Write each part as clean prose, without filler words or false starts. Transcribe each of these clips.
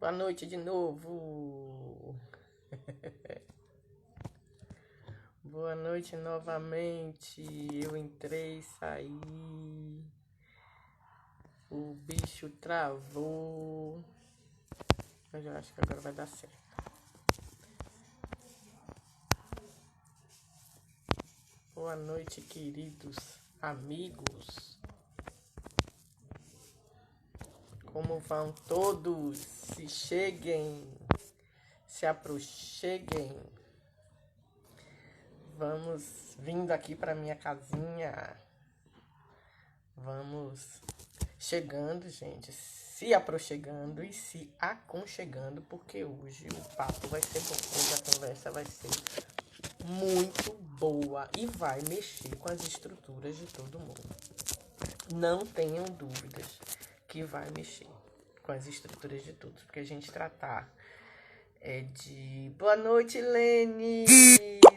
Boa noite de novo. Boa noite novamente. Eu entrei, saí. O bicho travou. Mas eu acho que agora vai dar certo. Boa noite, queridos amigos. Como vão todos? Se cheguem, se aproxeguem. Vamos vindo aqui para minha casinha. Vamos chegando, gente. Se aproximando e se aconchegando, porque hoje o papo vai ser bom. Hoje a conversa vai ser muito boa e vai mexer com as estruturas de todo mundo. Não tenham dúvidas que vai mexer com as estruturas de todos, porque a gente tratar de... Boa noite, Lene!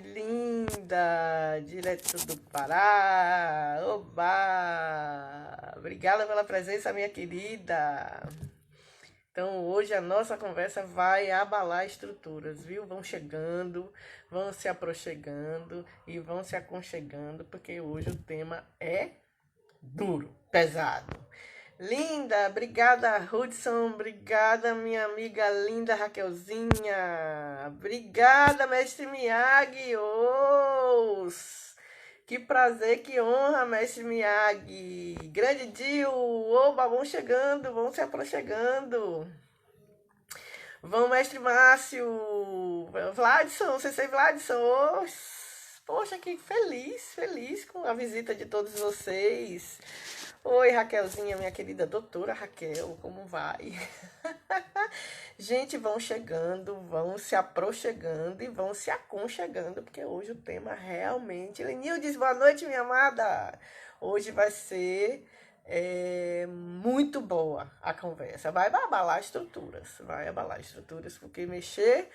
Linda! Direto do Pará! Oba! Obrigada pela presença, minha querida! Então, hoje a nossa conversa vai abalar estruturas, viu? Vão chegando, vão se aproximando e vão se aconchegando, porque hoje o tema é duro, pesado. Linda, obrigada, Hudson, obrigada, minha amiga linda Raquelzinha, obrigada, mestre Miyagi, que prazer, que honra, mestre Miyagi, grande Dio, oba, vão chegando, vão se aproximando, vão, mestre Márcio, Vladson, Sensei Vladson, poxa, que feliz com a visita de todos vocês. Oi, Raquelzinha, minha querida doutora Raquel, como vai? Gente, vão chegando, vão se aproximando e vão se aconchegando, porque hoje o tema realmente... Lenil diz, boa noite, minha amada. Hoje vai ser muito boa a conversa. Vai abalar estruturas, porque mexer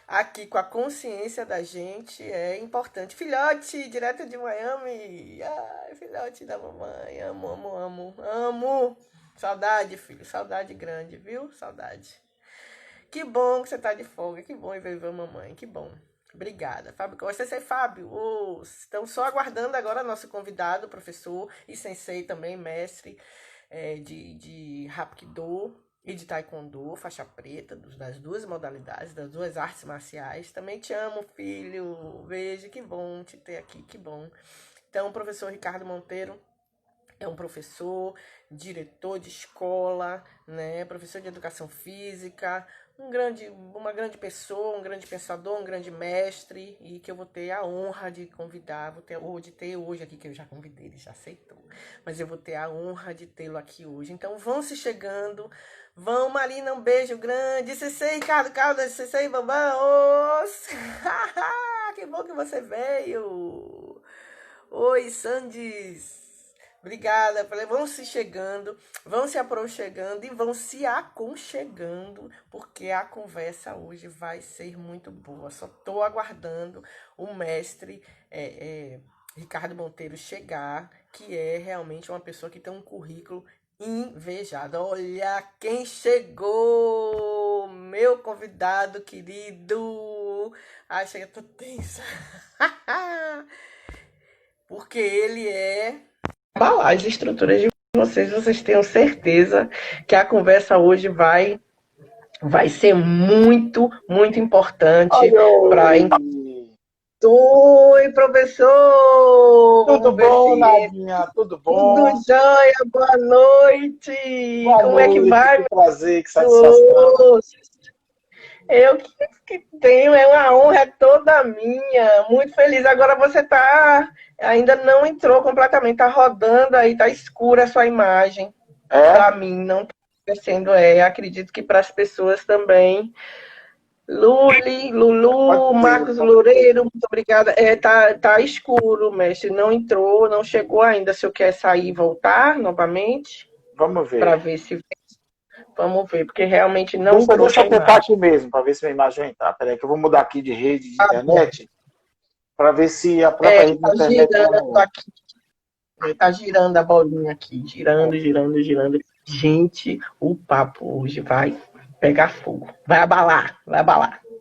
aqui com a consciência da gente é importante. Filhote, direto de Miami. Ai, filhote da mamãe. Amo. Saudade, filho. Saudade grande, viu? Saudade. Que bom que você tá de folga. Que bom ver a mamãe. Que bom. Obrigada. Fábio Costa. Sensei Fábio. Estão só aguardando agora nosso convidado, professor e sensei também, mestre de Hapkido e de Taekwondo, faixa preta, das duas modalidades, das duas artes marciais. Também te amo, filho. Beijo, que bom te ter aqui, que bom. Então, o professor Ricardo Monteiro é um professor, diretor de escola, né? Professor de educação física, uma grande pessoa, um grande pensador, um grande mestre, e que eu vou ter a honra de convidar, de ter hoje aqui, que eu já convidei, ele já aceitou, mas eu vou ter a honra de tê-lo aqui hoje. Então, vão se chegando. Vão, Marina, um beijo grande. Sensei, Ricardo Caldas, Sensei, Bambam. Que bom que você veio. Oi, Sandis. Obrigada. Vão se chegando, vão se aproximando e vão se aconchegando, porque a conversa hoje vai ser muito boa. Só estou aguardando o mestre Ricardo Monteiro chegar, que é realmente uma pessoa que tem um currículo invejado. Olha quem chegou, meu convidado querido. Ai, chega, tô tensa. Porque ele abalar as estruturas de vocês tenham certeza que a conversa hoje vai ser muito importante para... Oi, professor! Tudo bom, Nadinha? Tudo bom? Tudo jóia, boa noite! Boa Como noite, é que vai? que prazer, que satisfação. Eu que tenho, é uma honra toda minha. Muito feliz. Agora você ainda não entrou completamente, tá rodando aí, tá escura a sua imagem. Para mim, não tá acontecendo. Acredito que para as pessoas também. Lulu, Marcos Loureiro, muito obrigada. Tá escuro, mestre. Não entrou, não chegou ainda. Se eu quer sair e voltar novamente. Vamos ver. Para ver se... Vamos ver, porque realmente não Deixa eu tentar aqui mesmo, para ver se a imagem vai entrar. Peraí, que eu vou mudar aqui de rede de internet, para ver se a própria rede de internet... Tá girando a bolinha aqui, girando. Gente, o papo hoje vai pegar fogo, vai abalar,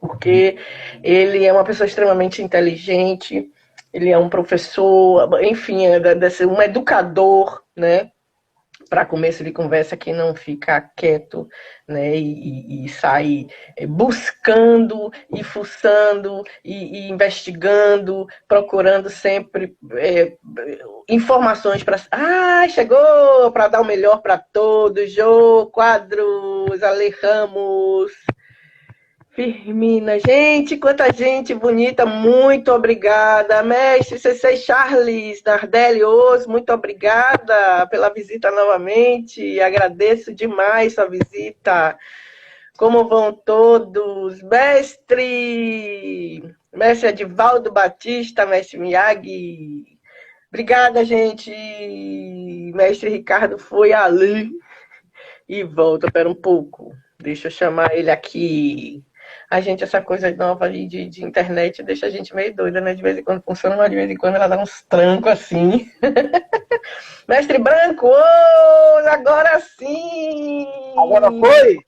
porque ele é uma pessoa extremamente inteligente, ele é um professor, enfim, um educador, né? Para começo de conversa, que não fica quieto, né, e sai buscando e fuçando e investigando, procurando sempre informações para... Ah, chegou! Para dar o melhor para todos. Jô Quadros, Ale Ramos, Firmina, gente, quanta gente bonita, muito obrigada. Mestre CC Charles, Nardelli Oz, muito obrigada pela visita novamente, agradeço demais sua visita. Como vão todos? Mestre Edivaldo Batista, mestre Miyagi, obrigada, gente. Mestre Ricardo foi ali e volta, espera um pouco, deixa eu chamar ele aqui. A gente, essa coisa nova aí de internet deixa a gente meio doida, né? De vez em quando funciona, mas de vez em quando ela dá uns trancos assim. Mestre Branco, oh, agora sim! Agora foi?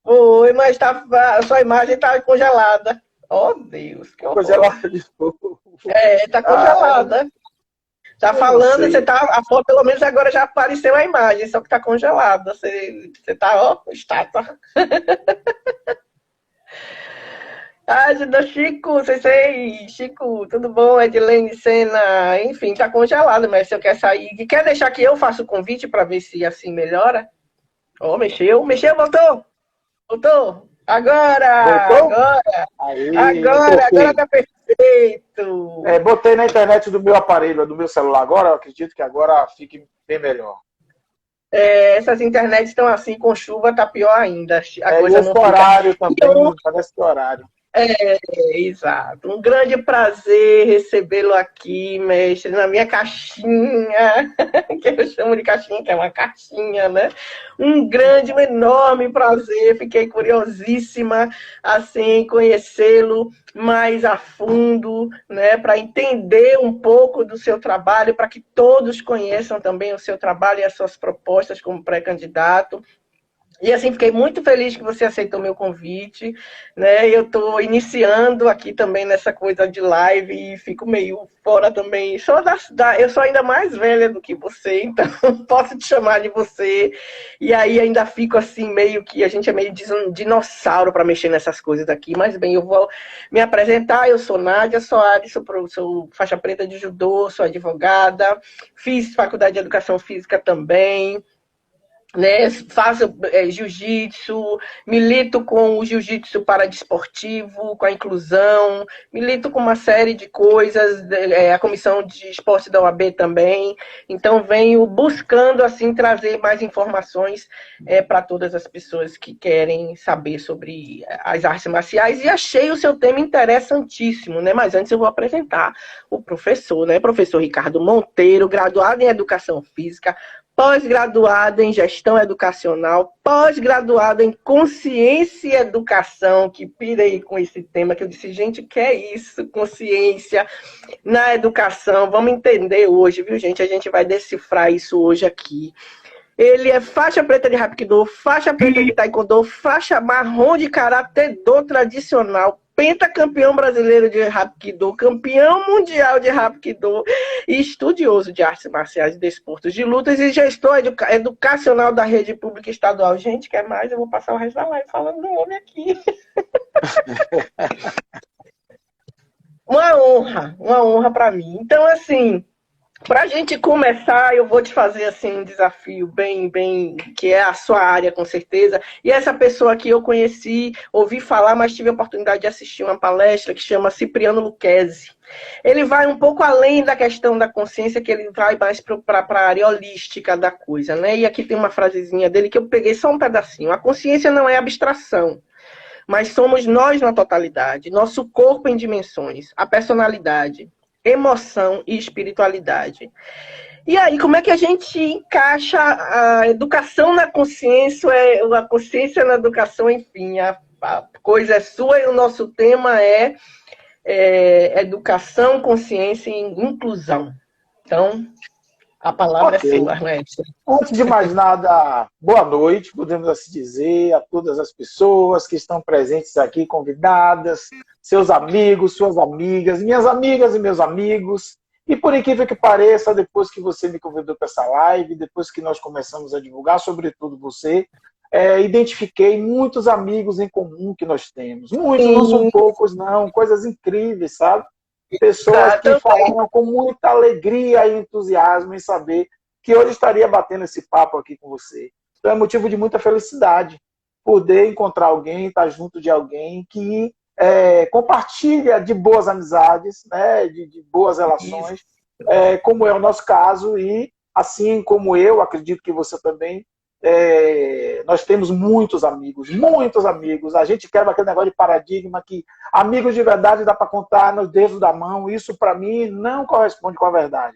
Foi, mas a sua imagem tá congelada. Oh, Deus, que horror. Congelada de fogo. Tá congelada. Tá falando, você tá. A foto, pelo menos agora já apareceu a imagem, só que tá congelada. Você tá, ó, estátua. Ajuda, Chico, Chico, tudo bom? Edilene Sena, enfim, tá congelado, mas se eu quer sair, quer deixar que eu faça o convite para ver se assim melhora? Ó, mexeu, voltou. Agora, Voltou? Agora tá perfeito. Botei na internet do meu aparelho, do meu celular agora, eu acredito que agora fique bem melhor. Essas internets estão assim, com chuva tá pior ainda. A coisa não fica... horário também, parece que horário. Exato. Um grande prazer recebê-lo aqui, mestre, na minha caixinha, que eu chamo de caixinha, que é uma caixinha, né? Um grande, um enorme prazer. Fiquei curiosíssima, assim, conhecê-lo mais a fundo, né? Para entender um pouco do seu trabalho, para que todos conheçam também o seu trabalho e as suas propostas como pré-candidato. E assim, fiquei muito feliz que você aceitou meu convite, né? Eu estou iniciando aqui também nessa coisa de live e fico meio fora também. Eu sou ainda mais velha do que você, então posso te chamar de você. E aí ainda fico assim, meio que a gente é meio dinossauro para mexer nessas coisas daqui. Mas bem, eu vou me apresentar. Eu sou Nádia Soares, sou faixa preta de judô, sou advogada, fiz faculdade de educação física também. Né, faço jiu-jitsu, milito com o jiu-jitsu paradesportivo, com a inclusão, milito com uma série de coisas, a comissão de esporte da OAB também. Então venho buscando assim trazer mais informações para todas as pessoas que querem saber sobre as artes marciais, e achei o seu tema interessantíssimo, né? Mas antes eu vou apresentar o professor, né? Professor Ricardo Monteiro, graduado em Educação Física, pós-graduado em Gestão Educacional, pós-graduado em Consciência e Educação, que pirei com esse tema, que eu disse, gente, o que é isso? Consciência na educação, vamos entender hoje, viu, gente? A gente vai decifrar isso hoje aqui. Ele é faixa preta de Hapkido, faixa preta de Taekwondo, faixa marrom de Karatê do tradicional, pentacampeão brasileiro de Hapkido, campeão mundial de Hapkido, e estudioso de artes marciais e desportos de lutas e gestor educacional da rede pública estadual. Gente, quer mais? Eu vou passar o resto da live falando do homem aqui. Uma honra para mim. Então, assim, para a gente começar, eu vou te fazer assim um desafio bem, que é a sua área, com certeza. E essa pessoa que eu conheci, ouvi falar, mas tive a oportunidade de assistir uma palestra que chama Cipriano Lucchesi. Ele vai um pouco além da questão da consciência, que ele vai mais para a área holística da coisa, né? E aqui tem uma frasezinha dele que eu peguei só um pedacinho. A consciência não é abstração, mas somos nós na totalidade, nosso corpo em dimensões, a personalidade, emoção e espiritualidade. E aí, como é que a gente encaixa a educação na consciência, a consciência na educação, enfim, a coisa é sua e o nosso tema é educação, consciência e inclusão. Então, A palavra é Ok. sua, Arlete. Antes de mais nada, boa noite, podemos assim dizer, a todas as pessoas que estão presentes aqui, convidadas, seus amigos, suas amigas, minhas amigas e meus amigos. E por incrível que pareça, depois que você me convidou para essa live, depois que nós começamos a divulgar, sobretudo você, identifiquei muitos amigos em comum que nós temos. Muitos, não são Sim, poucos, não, coisas incríveis, sabe? Pessoas que exatamente. falaram com muita alegria e entusiasmo em saber que hoje estaria batendo esse papo aqui com você. Então é motivo de muita felicidade poder encontrar alguém, estar junto de alguém que compartilha de boas amizades, né, de boas Isso. relações, como é o nosso caso, e assim como eu, acredito que você também, nós temos muitos amigos, muitos amigos. A gente quebra aquele negócio de paradigma que amigos de verdade dá para contar nos dedos da mão. Isso, para mim, não corresponde com a verdade.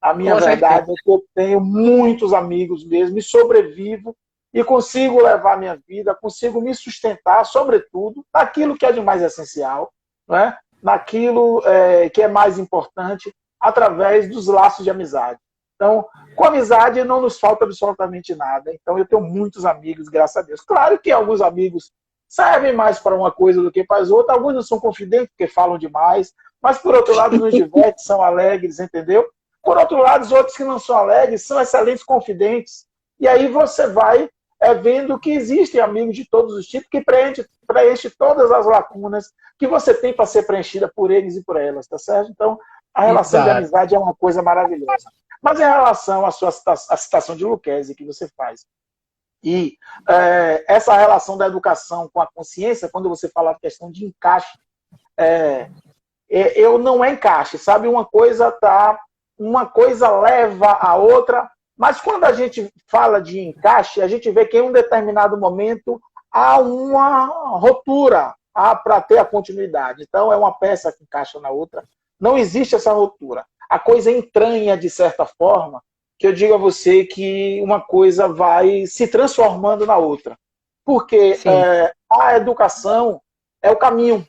A minha Com certeza. verdade é que eu tenho muitos amigos mesmo e sobrevivo e consigo levar a minha vida, consigo me sustentar, sobretudo, naquilo que é de mais essencial, né? Naquilo que é mais importante, através dos laços de amizade. Então, com amizade não nos falta absolutamente nada. Então, eu tenho muitos amigos, graças a Deus. Claro que alguns amigos servem mais para uma coisa do que para as outras, alguns não são confidentes porque falam demais, mas, por outro lado, nos divertem, são alegres, entendeu? Por outro lado, os outros que não são alegres são excelentes confidentes. E aí você vai vendo que existem amigos de todos os tipos que preenche todas as lacunas que você tem para ser preenchida por eles e por elas, tá certo? Então, a relação de Exato. amizade é uma coisa maravilhosa. Mas em relação à sua citação de Lucchesi que você faz, e essa relação da educação com a consciência, quando você fala a questão de encaixe, eu não é encaixe, sabe? Uma coisa leva a outra, mas quando a gente fala de encaixe, a gente vê que em um determinado momento há uma ruptura para ter a continuidade. Então, é uma peça que encaixa na outra. Não existe essa ruptura. A coisa entranha, de certa forma, que eu digo a você que uma coisa vai se transformando na outra. Porque a educação é o caminho.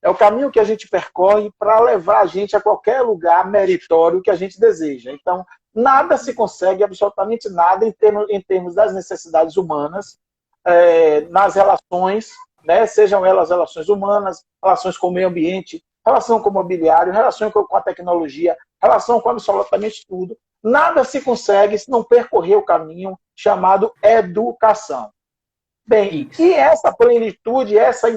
É o caminho que a gente percorre para levar a gente a qualquer lugar meritório que a gente deseja. Então, nada se consegue, absolutamente nada, em termos das necessidades humanas, nas relações, né, sejam elas relações humanas, relações com o meio ambiente, relação com o mobiliário, relação com a tecnologia, relação com absolutamente tudo. Nada se consegue se não percorrer o caminho chamado educação. Bem, Isso. e essa plenitude, essa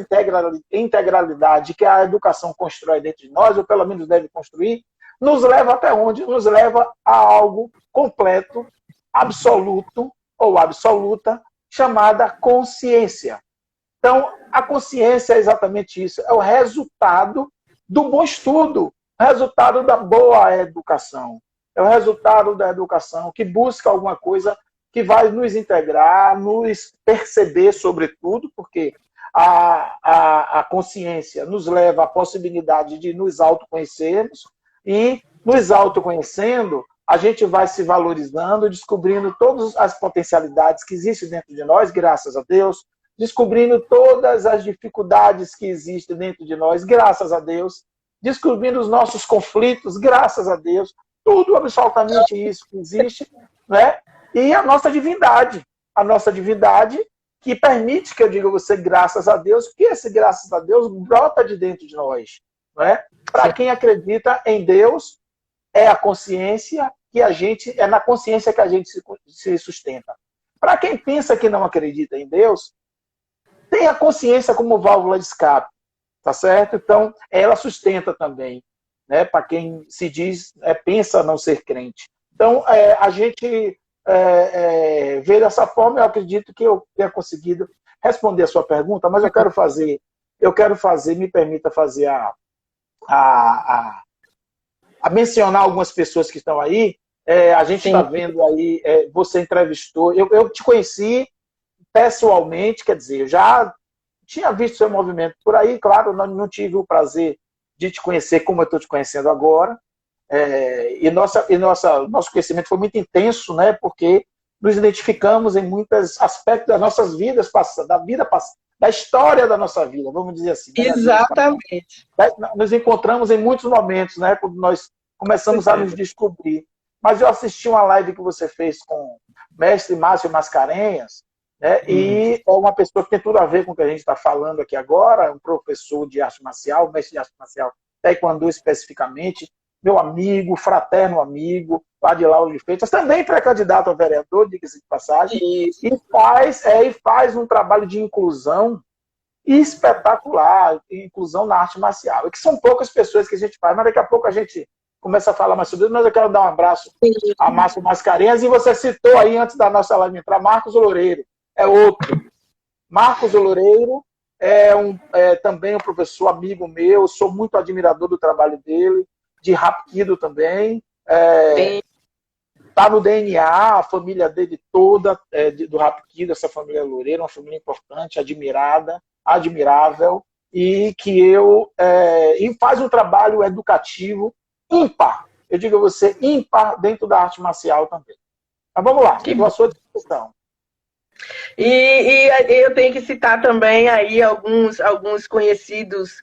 integralidade que a educação constrói dentro de nós, ou pelo menos deve construir, nos leva até onde? Nos leva a algo completo, absoluto ou absoluta, chamada consciência. Então, a consciência é exatamente isso, é o resultado do bom estudo, o resultado da boa educação. É o resultado da educação que busca alguma coisa que vai nos integrar, nos perceber, sobretudo, porque a consciência nos leva à possibilidade de nos autoconhecermos e, nos autoconhecendo, a gente vai se valorizando, descobrindo todas as potencialidades que existem dentro de nós, graças a Deus, descobrindo todas as dificuldades que existem dentro de nós, graças a Deus, descobrindo os nossos conflitos, graças a Deus, tudo absolutamente isso que existe, né? E a nossa divindade que permite que eu diga a você graças a Deus, porque esse graças a Deus brota de dentro de nós. Né? Para quem acredita em Deus, é a consciência que a gente, é na consciência que a gente se sustenta. Para quem pensa que não acredita em Deus, tem a consciência como válvula de escape, tá certo? Então, ela sustenta também, né? Para quem se diz, pensa não ser crente. Então, a gente ver dessa forma, eu acredito que eu tenha conseguido responder a sua pergunta, mas eu quero fazer, me permita fazer a mencionar algumas pessoas que estão aí. A gente está vendo aí, você entrevistou, eu te conheci pessoalmente, quer dizer, eu já tinha visto seu movimento por aí, claro, não tive o prazer de te conhecer como eu estou te conhecendo agora, e nosso conhecimento foi muito intenso, né? Porque nos identificamos em muitos aspectos das nossas vidas, da história da nossa vida, vamos dizer assim. Né? Exatamente. Nos encontramos em muitos momentos, né? Quando nós começamos a nos descobrir. mas eu assisti uma live que você fez com o mestre Márcio Mascarenhas, né? E é uma pessoa que tem tudo a ver com o que a gente está falando aqui agora, um professor de arte marcial, mestre de arte marcial, taekwondo especificamente, meu amigo, fraterno amigo, Adilau de Freitas, também pré-candidato a vereador, diga-se de passagem, e faz um trabalho de inclusão espetacular, inclusão na arte marcial. E que são poucas pessoas que a gente faz, mas daqui a pouco a gente começa a falar mais sobre isso, mas eu quero dar um abraço a Márcio Mascarenhas, e você citou aí, antes da nossa live entrar, Marcos Loureiro, é outro. Marcos Loureiro é também um professor amigo meu, sou muito admirador do trabalho dele, de Hapkido também, está no DNA, a família dele toda, do Hapkido, essa família Loureiro, uma família importante, admirável, e que e faz um trabalho educativo ímpar, eu digo a você, ímpar dentro da arte marcial também. Mas vamos lá, estou à sua discussão. E eu tenho que citar também aí alguns conhecidos,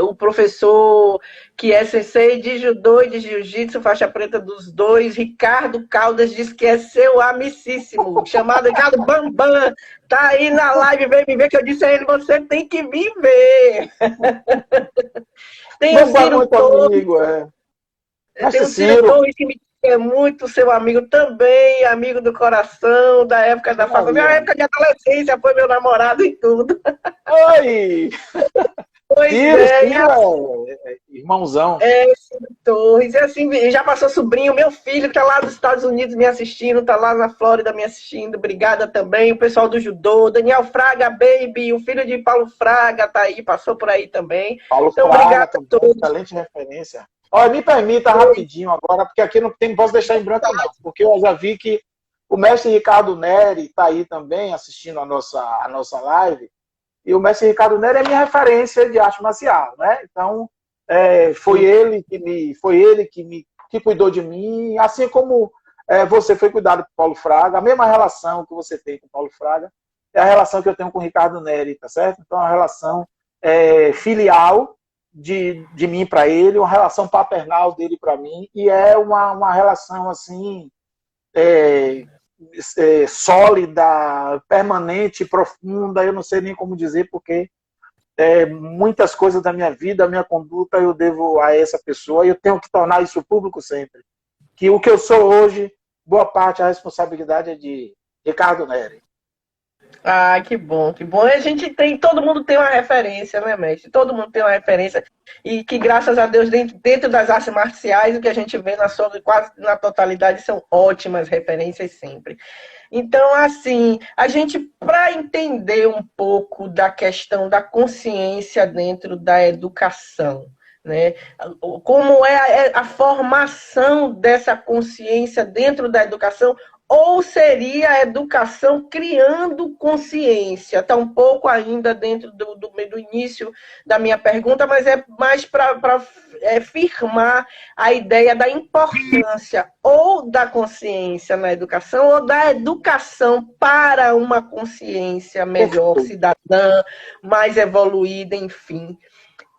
o professor que é sensei de judô e de jiu-jitsu, faixa preta dos dois, Ricardo Caldas, diz que é seu amicíssimo, chamado Ricardo Bambam, tá aí na live, vem me ver, que eu disse a ele, você tem que me ver. Tem o Ciro Torres, tem o Ciro Torres que me é muito seu amigo também, amigo do coração, da época da faculdade. Minha época de adolescência, foi meu namorado e tudo. Oi! Pois irmãozão. Ciro Torres. E assim, já passou sobrinho, meu filho, que tá lá nos Estados Unidos me assistindo, tá lá na Flórida me assistindo. Obrigada também. O pessoal do judô, Daniel Fraga, baby, o filho de Paulo Fraga tá aí, passou por aí também. Paulo então, Fraga, obrigado a todos. Excelente referência. Olha, me permita rapidinho agora, porque aqui não posso deixar em branco não, porque eu já vi que o mestre Ricardo Neri está aí também assistindo a nossa live, e o mestre Ricardo Neri é minha referência de arte marcial, né? Então, foi ele que cuidou de mim, assim como você foi cuidado por Paulo Fraga, a mesma relação que você tem com Paulo Fraga é a relação que eu tenho com o Ricardo Neri, tá certo? Então, a relação filial de mim para ele, uma relação paternal dele para mim, e é uma relação assim sólida, permanente, profunda, eu não sei nem como dizer, porque muitas coisas da minha vida, a minha conduta, eu devo a essa pessoa, e eu tenho que tornar isso público sempre. Que o que eu sou hoje, boa parte da responsabilidade é de Ricardo Neri. Ah, que bom, que bom. Todo mundo tem uma referência, né, mestre? Todo mundo tem uma referência. E que, graças a Deus, dentro das artes marciais, o que a gente vê quase na totalidade são ótimas referências sempre. Então, assim, para entender um pouco da questão da consciência dentro da educação, né? Como é a formação dessa consciência dentro da educação, ou seria a educação criando consciência? Está um pouco ainda dentro do início da minha pergunta, mas é mais para firmar a ideia da importância ou da consciência na educação, ou da educação para uma consciência melhor, cidadã, mais evoluída, enfim.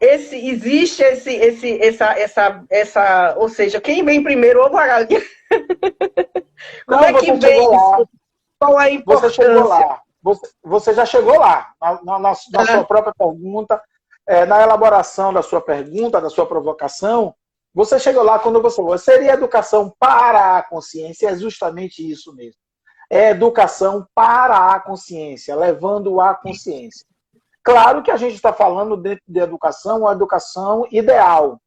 Existe essa, ou seja, quem vem primeiro, ovo a galinha. Como é que vem isso? Qual a importância? Você já chegou lá, na sua própria pergunta, na elaboração da sua pergunta, da sua provocação, você chegou lá quando você falou, seria educação para a consciência, é justamente isso mesmo. É educação para a consciência, levando à consciência. Claro que a gente está falando dentro de educação, uma educação ideal,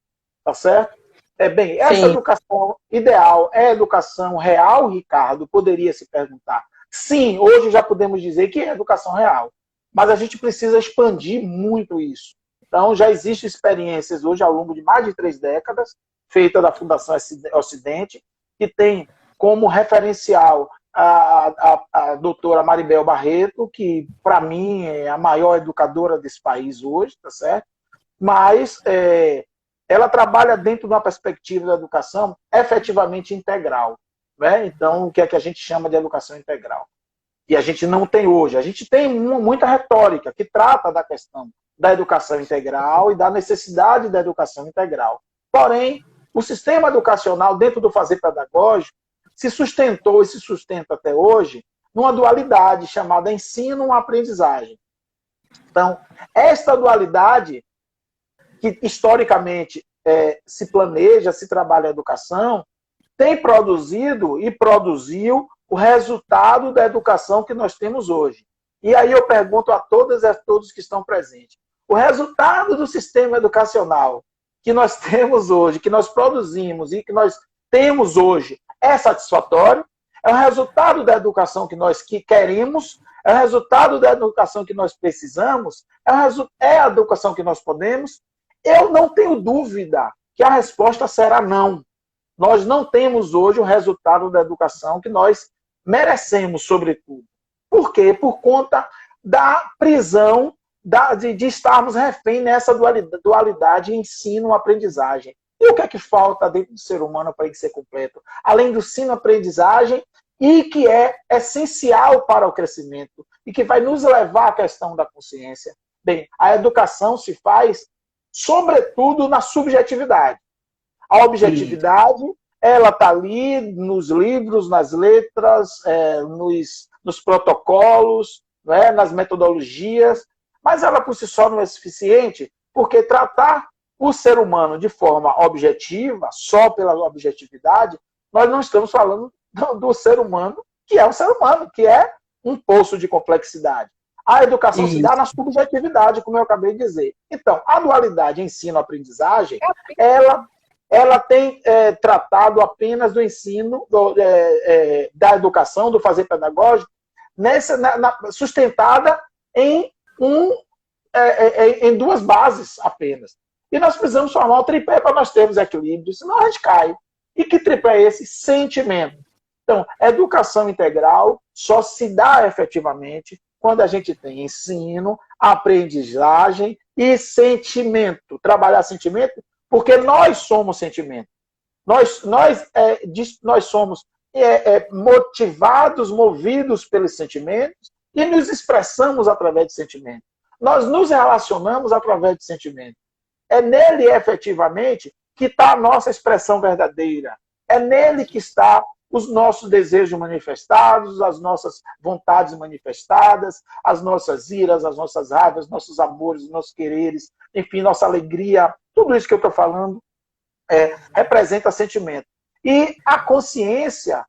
tá certo? Essa educação ideal é educação real, Ricardo? Poderia se perguntar. Sim, hoje já podemos dizer que é educação real, mas a gente precisa expandir muito isso. Então, já existem experiências hoje ao longo de mais de 3 décadas, feitas da Fundação Ocidente, que tem como referencial a doutora Maribel Barreto, que para mim é a maior educadora desse país hoje, tá certo? Mas ela trabalha dentro de uma perspectiva da educação efetivamente integral, né? Então, o que é que a gente chama de educação integral? E a gente não tem hoje. A gente tem muita retórica que trata da questão da educação integral e da necessidade da educação integral. Porém, O sistema educacional, dentro do fazer pedagógico, se sustentou e se sustenta até hoje numa dualidade chamada ensino-aprendizagem. Então, esta dualidade, que historicamente se planeja, se trabalha a educação, tem produzido e produziu o resultado da educação que nós temos hoje. E aí eu pergunto a todas e a todos que estão presentes. O resultado do sistema educacional que nós temos hoje, que nós produzimos e que nós temos hoje, é satisfatório? É o resultado da educação que nós queremos? É o resultado da educação que nós precisamos? É a educação que nós podemos? Eu não tenho dúvida que a resposta será não. Nós não temos hoje o resultado da educação que nós merecemos, sobretudo. Por quê? Por conta da prisão, de estarmos refém nessa dualidade ensino-aprendizagem. E o que é que falta dentro do ser humano para ele ser completo? Além do ensino-aprendizagem, e que é essencial para o crescimento, e que vai nos levar à questão da consciência. Bem, a educação se faz, sobretudo, na subjetividade. A objetividade, ela está ali nos livros, nas letras, nos protocolos, né, nas metodologias, mas ela por si só não é suficiente, porque tratar o ser humano de forma objetiva, só pela objetividade, nós não estamos falando do ser humano, que é um ser humano, que é um poço de complexidade. A educação se dá na subjetividade, como eu acabei de dizer. Então, a dualidade ensino-aprendizagem, ela tem tratado apenas do ensino, da educação, do fazer pedagógico, sustentada em duas bases apenas. E nós precisamos formar o tripé para nós termos equilíbrio, senão a gente cai. E que tripé é esse? Sentimento. Então, educação integral só se dá efetivamente quando a gente tem ensino, aprendizagem e sentimento. Trabalhar sentimento, porque nós somos sentimento. Nós somos motivados, movidos pelos sentimentos e nos expressamos através de sentimentos. Nós nos relacionamos através de sentimentos. É nele, efetivamente, que está a nossa expressão verdadeira. É nele que está os nossos desejos manifestados, as nossas vontades manifestadas, as nossas iras, as nossas raivas, nossos amores, nossos quereres, enfim, nossa alegria. Tudo isso que eu estou falando representa sentimento. E a consciência,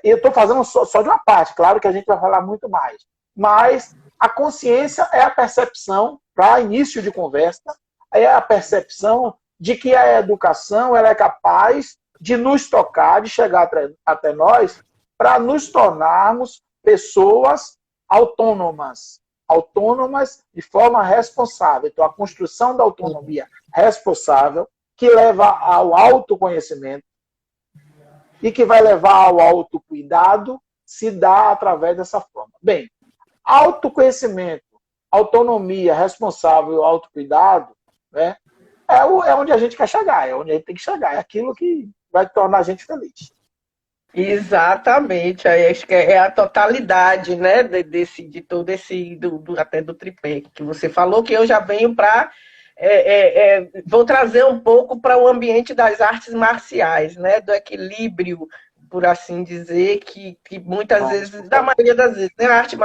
eu estou fazendo só de uma parte, claro que a gente vai falar muito mais, mas a consciência é a percepção, para início de conversa, é a percepção de que a educação ela é capaz de nos tocar, de chegar até nós, para nos tornarmos pessoas autônomas. Autônomas de forma responsável. Então, a construção da autonomia responsável, que leva ao autoconhecimento e que vai levar ao autocuidado, se dá através dessa forma. Bem, autoconhecimento, autonomia, responsável, autocuidado, né, é onde a gente quer chegar, é onde a gente tem que chegar, é aquilo que vai tornar a gente feliz. Exatamente, aí acho que é a totalidade, né, de todo esse, até do tripé que você falou, que eu já venho para, vou trazer um pouco para o ambiente das artes marciais, né, do equilíbrio, por assim dizer, que muitas vezes, da maioria das vezes, né, a arte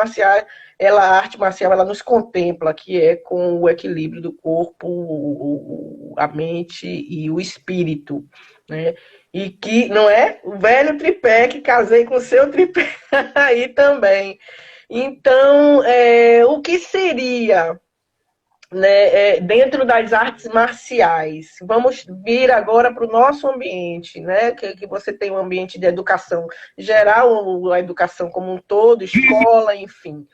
marcial ela nos contempla, que é com o equilíbrio do corpo, a mente e o espírito, né? E que não é o velho tripé que casei com o seu tripé aí também. Então, o que seria, né, dentro das artes marciais? Vamos vir agora para o nosso ambiente, né? Que você tem um ambiente de educação geral, a educação como um todo, escola, enfim.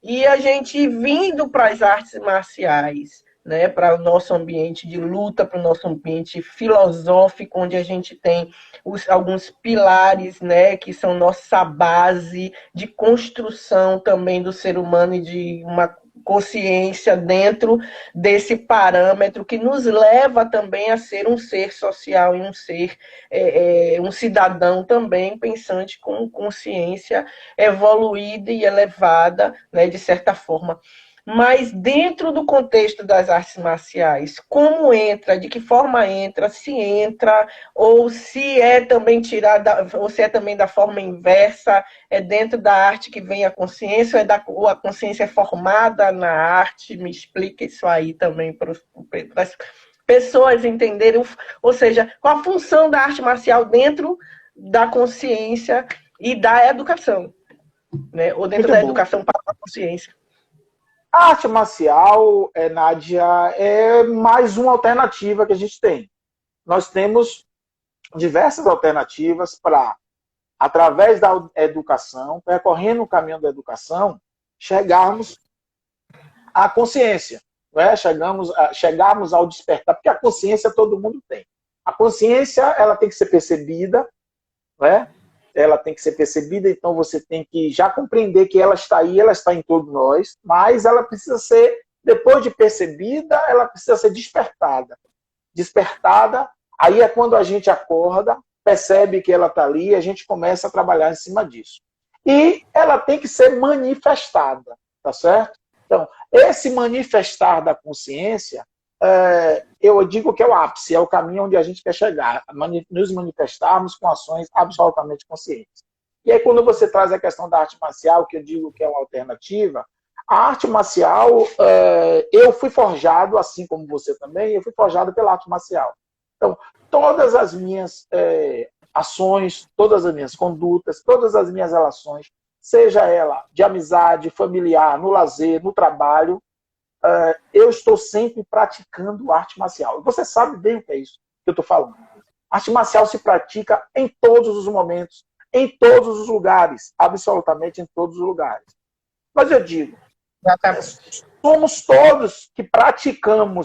E a gente vindo para as artes marciais, né, para o nosso ambiente de luta, para o nosso ambiente filosófico, onde a gente tem alguns pilares, né, que são nossa base de construção também do ser humano e de uma consciência dentro desse parâmetro que nos leva também a ser um ser social e um ser, um cidadão também pensante com consciência evoluída e elevada, né, de certa forma. Mas dentro do contexto das artes marciais, como entra, de que forma entra, se entra, ou se é também tirada, ou se é também da forma inversa, é dentro da arte que vem a consciência, ou a consciência é formada na arte? Me explica isso aí também para as pessoas entenderem, ou seja, qual a função da arte marcial dentro da consciência e da educação, né? Ou dentro Muito da bom. educação para a consciência. A arte marcial, Nádia, é mais uma alternativa que a gente tem. Nós temos diversas alternativas para, através da educação, percorrendo o caminho da educação, chegarmos à consciência. Né? Chegarmos ao despertar, porque a consciência todo mundo tem. A consciência ela tem que ser percebida, né? Ela tem que ser percebida, então você tem que já compreender que ela está aí, ela está em todos nós, mas ela precisa ser, depois de percebida, ela precisa ser despertada. Despertada, aí é quando a gente acorda, percebe que ela está ali, e a gente começa a trabalhar em cima disso. E ela tem que ser manifestada, tá certo? Então, esse manifestar da consciência, eu digo que é o ápice, é o caminho onde a gente quer chegar, nos manifestarmos com ações absolutamente conscientes. E aí, quando você traz a questão da arte marcial, que eu digo que é uma alternativa, a arte marcial, eu fui forjado, assim como você também, eu fui forjado pela arte marcial. Então, todas as minhas ações, todas as minhas condutas, todas as minhas relações, seja ela de amizade, familiar, no lazer, no trabalho, eu estou sempre praticando arte marcial. E você sabe bem o que é isso que eu estou falando. Arte marcial se pratica em todos os momentos, em todos os lugares, absolutamente em todos os lugares. Mas eu digo, somos todos que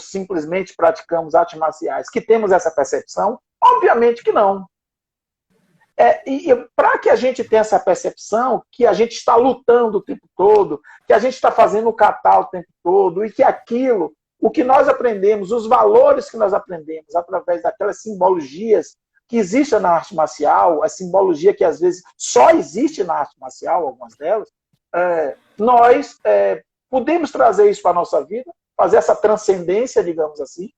simplesmente praticamos artes marciais, que temos essa percepção? Obviamente que não. E para que a gente tenha essa percepção que a gente está lutando o tempo todo, que a gente está fazendo o kata o tempo todo, e que aquilo, o que nós aprendemos, os valores que nós aprendemos através daquelas simbologias que existem na arte marcial, a simbologia que às vezes só existe na arte marcial, algumas delas, nós podemos trazer isso para a nossa vida, fazer essa transcendência, digamos assim,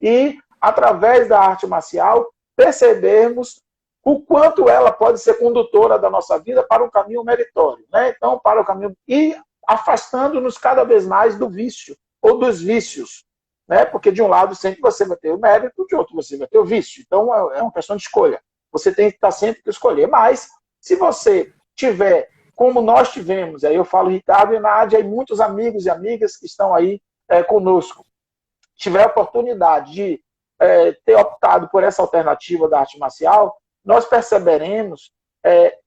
e através da arte marcial percebermos o quanto ela pode ser condutora da nossa vida para um caminho meritório, né? Então, para o caminho e afastando-nos cada vez mais do vício ou dos vícios, né? Porque de um lado sempre você vai ter o mérito, de outro você vai ter o vício. Então, é uma questão de escolha. Você tem que estar sempre que escolher. Mas, se você tiver, como nós tivemos, aí eu falo Ricardo e Nádia e muitos amigos e amigas que estão aí conosco, tiver a oportunidade de ter optado por essa alternativa da arte marcial, nós perceberemos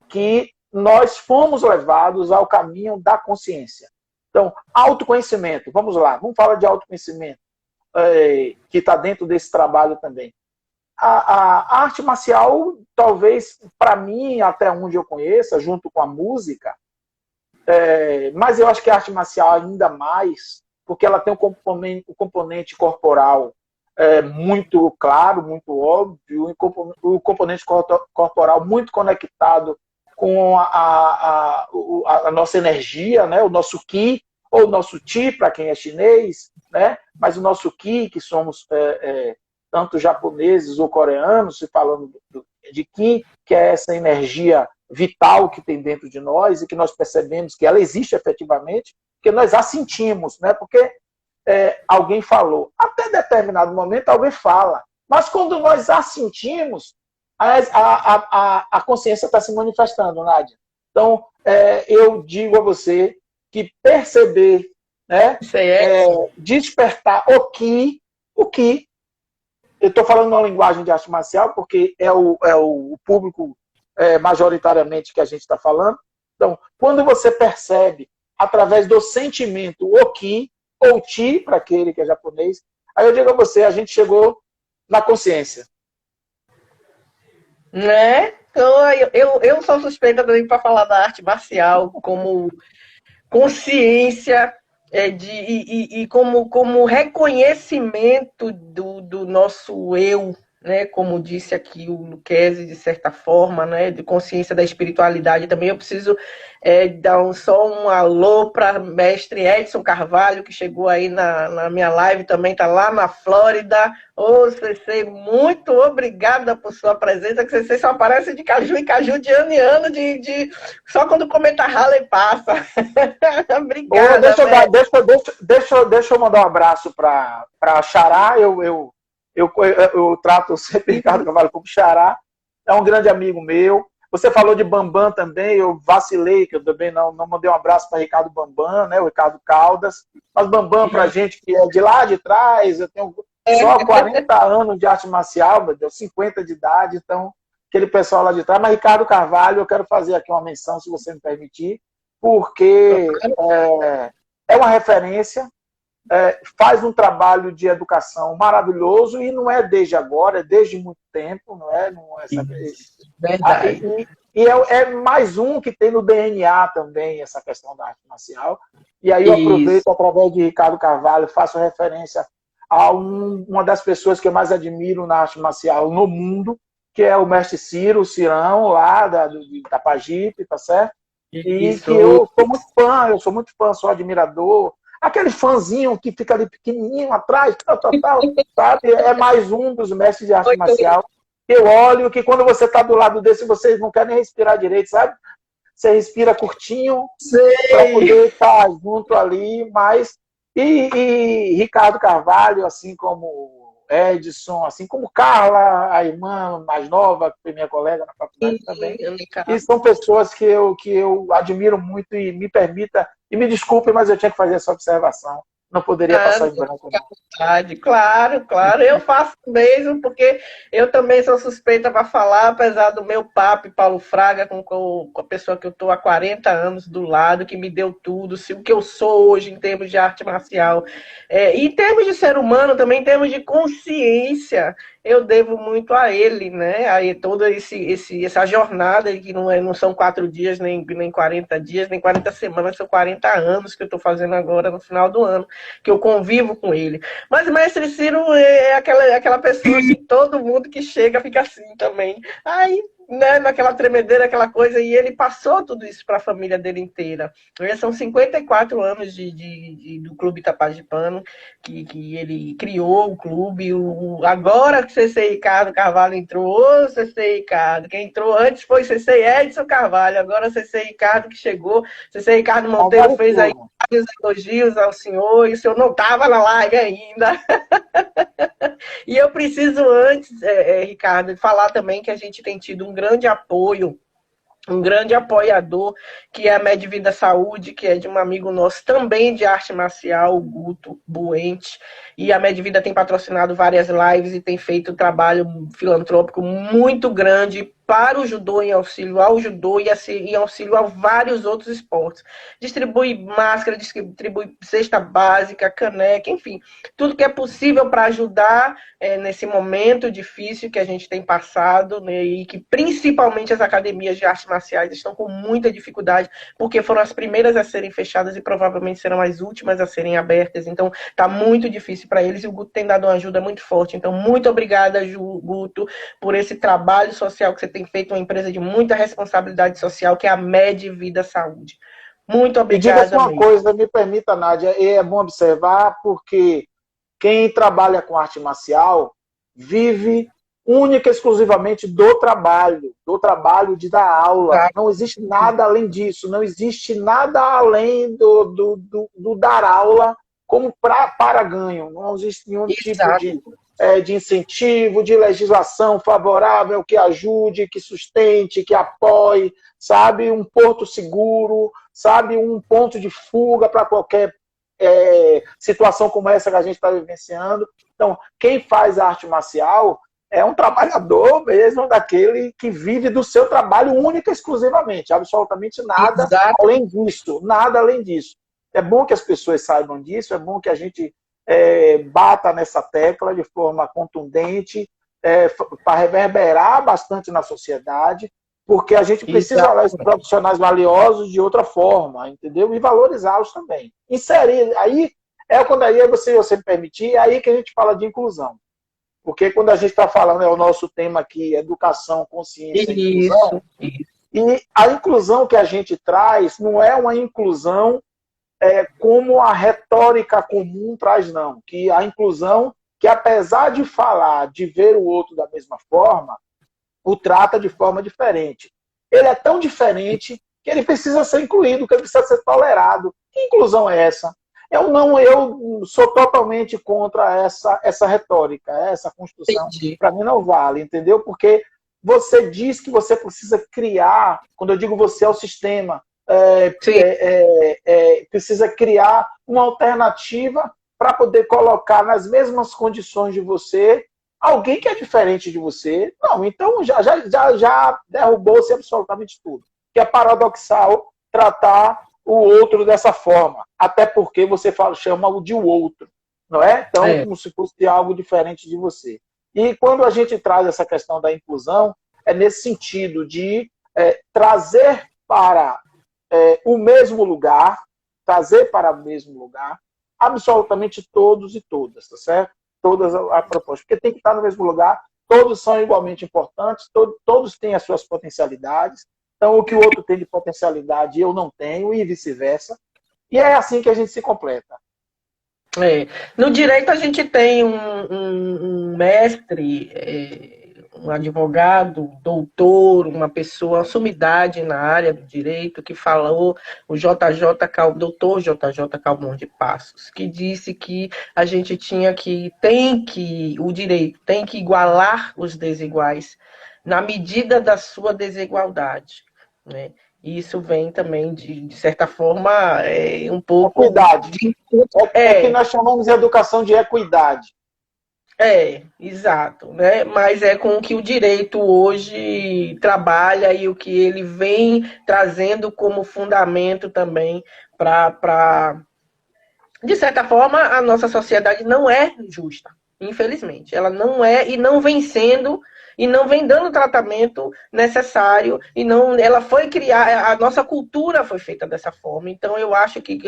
que nós fomos levados ao caminho da consciência. Então, autoconhecimento, vamos lá, vamos falar de autoconhecimento, que está dentro desse trabalho também. A arte marcial, talvez, para mim, até onde eu conheça, junto com a música, mas eu acho que a arte marcial ainda mais, porque ela tem o componente corporal muito claro, muito óbvio, o componente corporal muito conectado com a nossa energia, né? O nosso Ki, ou o nosso Chi, para quem é chinês, né? Mas o nosso Ki, que somos tanto japoneses ou coreanos, se falando de Ki, que é essa energia vital que tem dentro de nós e que nós percebemos que ela existe efetivamente, que nós a sentimos, né? Porque alguém falou. Até determinado momento alguém fala. Mas quando nós a sentimos, a consciência está se manifestando, Nádia. Então, eu digo a você que perceber, né, despertar o que, eu estou falando uma linguagem de arte marcial, porque é o público majoritariamente que a gente está falando. Então, quando você percebe, através do sentimento, o que, ou Chi, para aquele que é japonês, aí eu digo a você, a gente chegou na consciência. Né? Então, eu sou suspeita também para falar da arte marcial como consciência e como reconhecimento do nosso eu, né, como disse aqui o Luquezzi, de certa forma, né, de consciência da espiritualidade também. Eu preciso dar só um alô para mestre Edson Carvalho, que chegou aí na minha live, também está lá na Flórida. Ô, CC, muito obrigada por sua presença, que CC só aparece de caju em caju, de ano em ano, só quando comenta Harley passa. Ô, Obrigada, velho. deixa eu mandar um abraço para a Xará. Eu trato sempre Ricardo Carvalho como Xará. É um grande amigo meu. Você falou de Bambam também, eu vacilei, que eu também não mandei um abraço para Ricardo Bambam, né, o Ricardo Caldas. Mas Bambam, para gente que é de lá de trás, eu tenho só 40 anos de arte marcial, meu Deus, 50 de idade, então, aquele pessoal lá de trás. Mas Ricardo Carvalho, eu quero fazer aqui uma menção, se você me permitir, porque é uma referência, faz um trabalho de educação maravilhoso e não é desde agora, é desde muito tempo, não é? Verdade. É mais um que tem no DNA também essa questão da arte marcial. E aí eu aproveito, Isso. através de Ricardo Carvalho, faço referência a uma das pessoas que eu mais admiro na arte marcial no mundo, que é o mestre Ciro, o Cirão, lá de Itapajipe, tá certo? E que Isso. eu sou muito fã, sou admirador. Aquele fãzinho que fica ali pequenininho atrás, tal, sabe? É mais um dos mestres de arte marcial. Eu olho que quando você está do lado desse, você não quer nem respirar direito, sabe? Você respira curtinho para poder estar junto ali, mas... E Ricardo Carvalho, assim como Edson, assim como Carla, a irmã mais nova, que foi minha colega na faculdade também. E são pessoas que eu admiro muito e me permita, e me desculpe, mas eu tinha que fazer essa observação. Não poderia passar em branco, não. Claro, claro, eu faço mesmo, porque eu também sou suspeita para falar, apesar do meu papo, Paulo Fraga, com a pessoa que eu estou há 40 anos do lado, que me deu tudo, o que eu sou hoje em termos de arte marcial, e em termos de ser humano, também em termos de consciência, eu devo muito a ele, né? Aí toda essa jornada, que não são 4 dias, nem 40 dias, nem 40 semanas, são 40 anos que eu estou fazendo agora no final do ano, que eu convivo com ele. Mas o mestre Ciro é aquela pessoa que todo mundo que chega fica assim também. Aí, né, naquela tremedeira, aquela coisa, e ele passou tudo isso para a família dele inteira. São 54 anos do Clube Itapajipano, que ele criou o clube. Agora que o CC Ricardo Carvalho entrou, ô CC Ricardo, quem entrou antes foi o CC Edson Carvalho, agora o CC Ricardo que chegou, o CC Ricardo Monteiro fez aí vários elogios ao senhor, e o senhor não estava na live ainda. E eu preciso antes, Ricardo, falar também que a gente tem tido um grande apoio, um grande apoiador, que é a Medvida Saúde, que é de um amigo nosso também de arte marcial, o Guto Buente. E a Medvida tem patrocinado várias lives e tem feito um trabalho filantrópico muito grande para o judô, em auxílio ao judô e em auxílio a vários outros esportes. Distribui máscara, distribui cesta básica, caneca, enfim, tudo que é possível para ajudar nesse momento difícil que a gente tem passado, né, e que principalmente as academias de artes marciais estão com muita dificuldade, porque foram as primeiras a serem fechadas e provavelmente serão as últimas a serem abertas. Então, está muito difícil para eles, e o Guto tem dado uma ajuda muito forte. Então, muito obrigada, Guto, por esse trabalho social que você tem feito, uma empresa de muita responsabilidade social, que é a Medvida Saúde. Muito E diga-se obrigada uma mesmo. coisa, me permita, Nádia, é bom observar, porque quem trabalha com arte marcial vive única e exclusivamente do trabalho de dar aula. Não existe nada além disso, não existe nada além do dar aula como para ganho. Não existe nenhum tipo de incentivo, de legislação favorável que ajude, que sustente, que apoie, sabe? Um porto seguro, sabe? Um ponto de fuga para qualquer situação como essa que a gente está vivenciando. Então, quem faz arte marcial é um trabalhador mesmo, daquele que vive do seu trabalho única e exclusivamente, absolutamente nada além disso, nada além disso. É bom que as pessoas saibam disso, é bom que a gente bata nessa tecla de forma contundente, para reverberar bastante na sociedade, porque a gente precisa olhar esses profissionais valiosos de outra forma, entendeu? E valorizá-los também. Inserir, aí quando aí você me permitir, é aí que a gente fala de inclusão. Porque quando a gente está falando, é o nosso tema aqui, educação, consciência e inclusão, Isso. e a inclusão que a gente traz não é uma inclusão como a retórica comum traz, não. Que a inclusão, que apesar de falar, de ver o outro da mesma forma, o trata de forma diferente. Ele é tão diferente que ele precisa ser incluído, que ele precisa ser tolerado. Que inclusão é essa? Eu sou totalmente contra essa retórica, essa construção. Para mim não vale, entendeu? Porque você diz que você precisa criar, quando eu digo você, é o sistema, precisa criar uma alternativa para poder colocar nas mesmas condições de você alguém que é diferente de você. Não, então já derrubou-se absolutamente tudo. Que é paradoxal tratar o outro dessa forma, até porque você chama-o de outro, não é? Então, como se fosse algo diferente de você. E quando a gente traz essa questão da inclusão, é nesse sentido de trazer para o mesmo lugar, absolutamente todos e todas, tá certo? Todas a proposta, porque tem que estar no mesmo lugar, todos são igualmente importantes, todos têm as suas potencialidades, então o que o outro tem de potencialidade eu não tenho e vice-versa, e é assim que a gente se completa. No direito a gente tem um mestre, um advogado, doutor, uma pessoa, uma sumidade na área do direito, que falou, o doutor JJ Calmon de Passos, que disse que a gente o direito tem que igualar os desiguais na medida da sua desigualdade, né? E isso vem também, de certa forma, um pouco... Equidade. Que nós chamamos de educação de equidade. Exato, né? Mas é com o que o direito hoje trabalha e o que ele vem trazendo como fundamento também para... De certa forma, a nossa sociedade não é justa, infelizmente. Ela não é e não vem sendo... e não vem dando o tratamento necessário, ela foi criada, a nossa cultura foi feita dessa forma. Então, eu acho que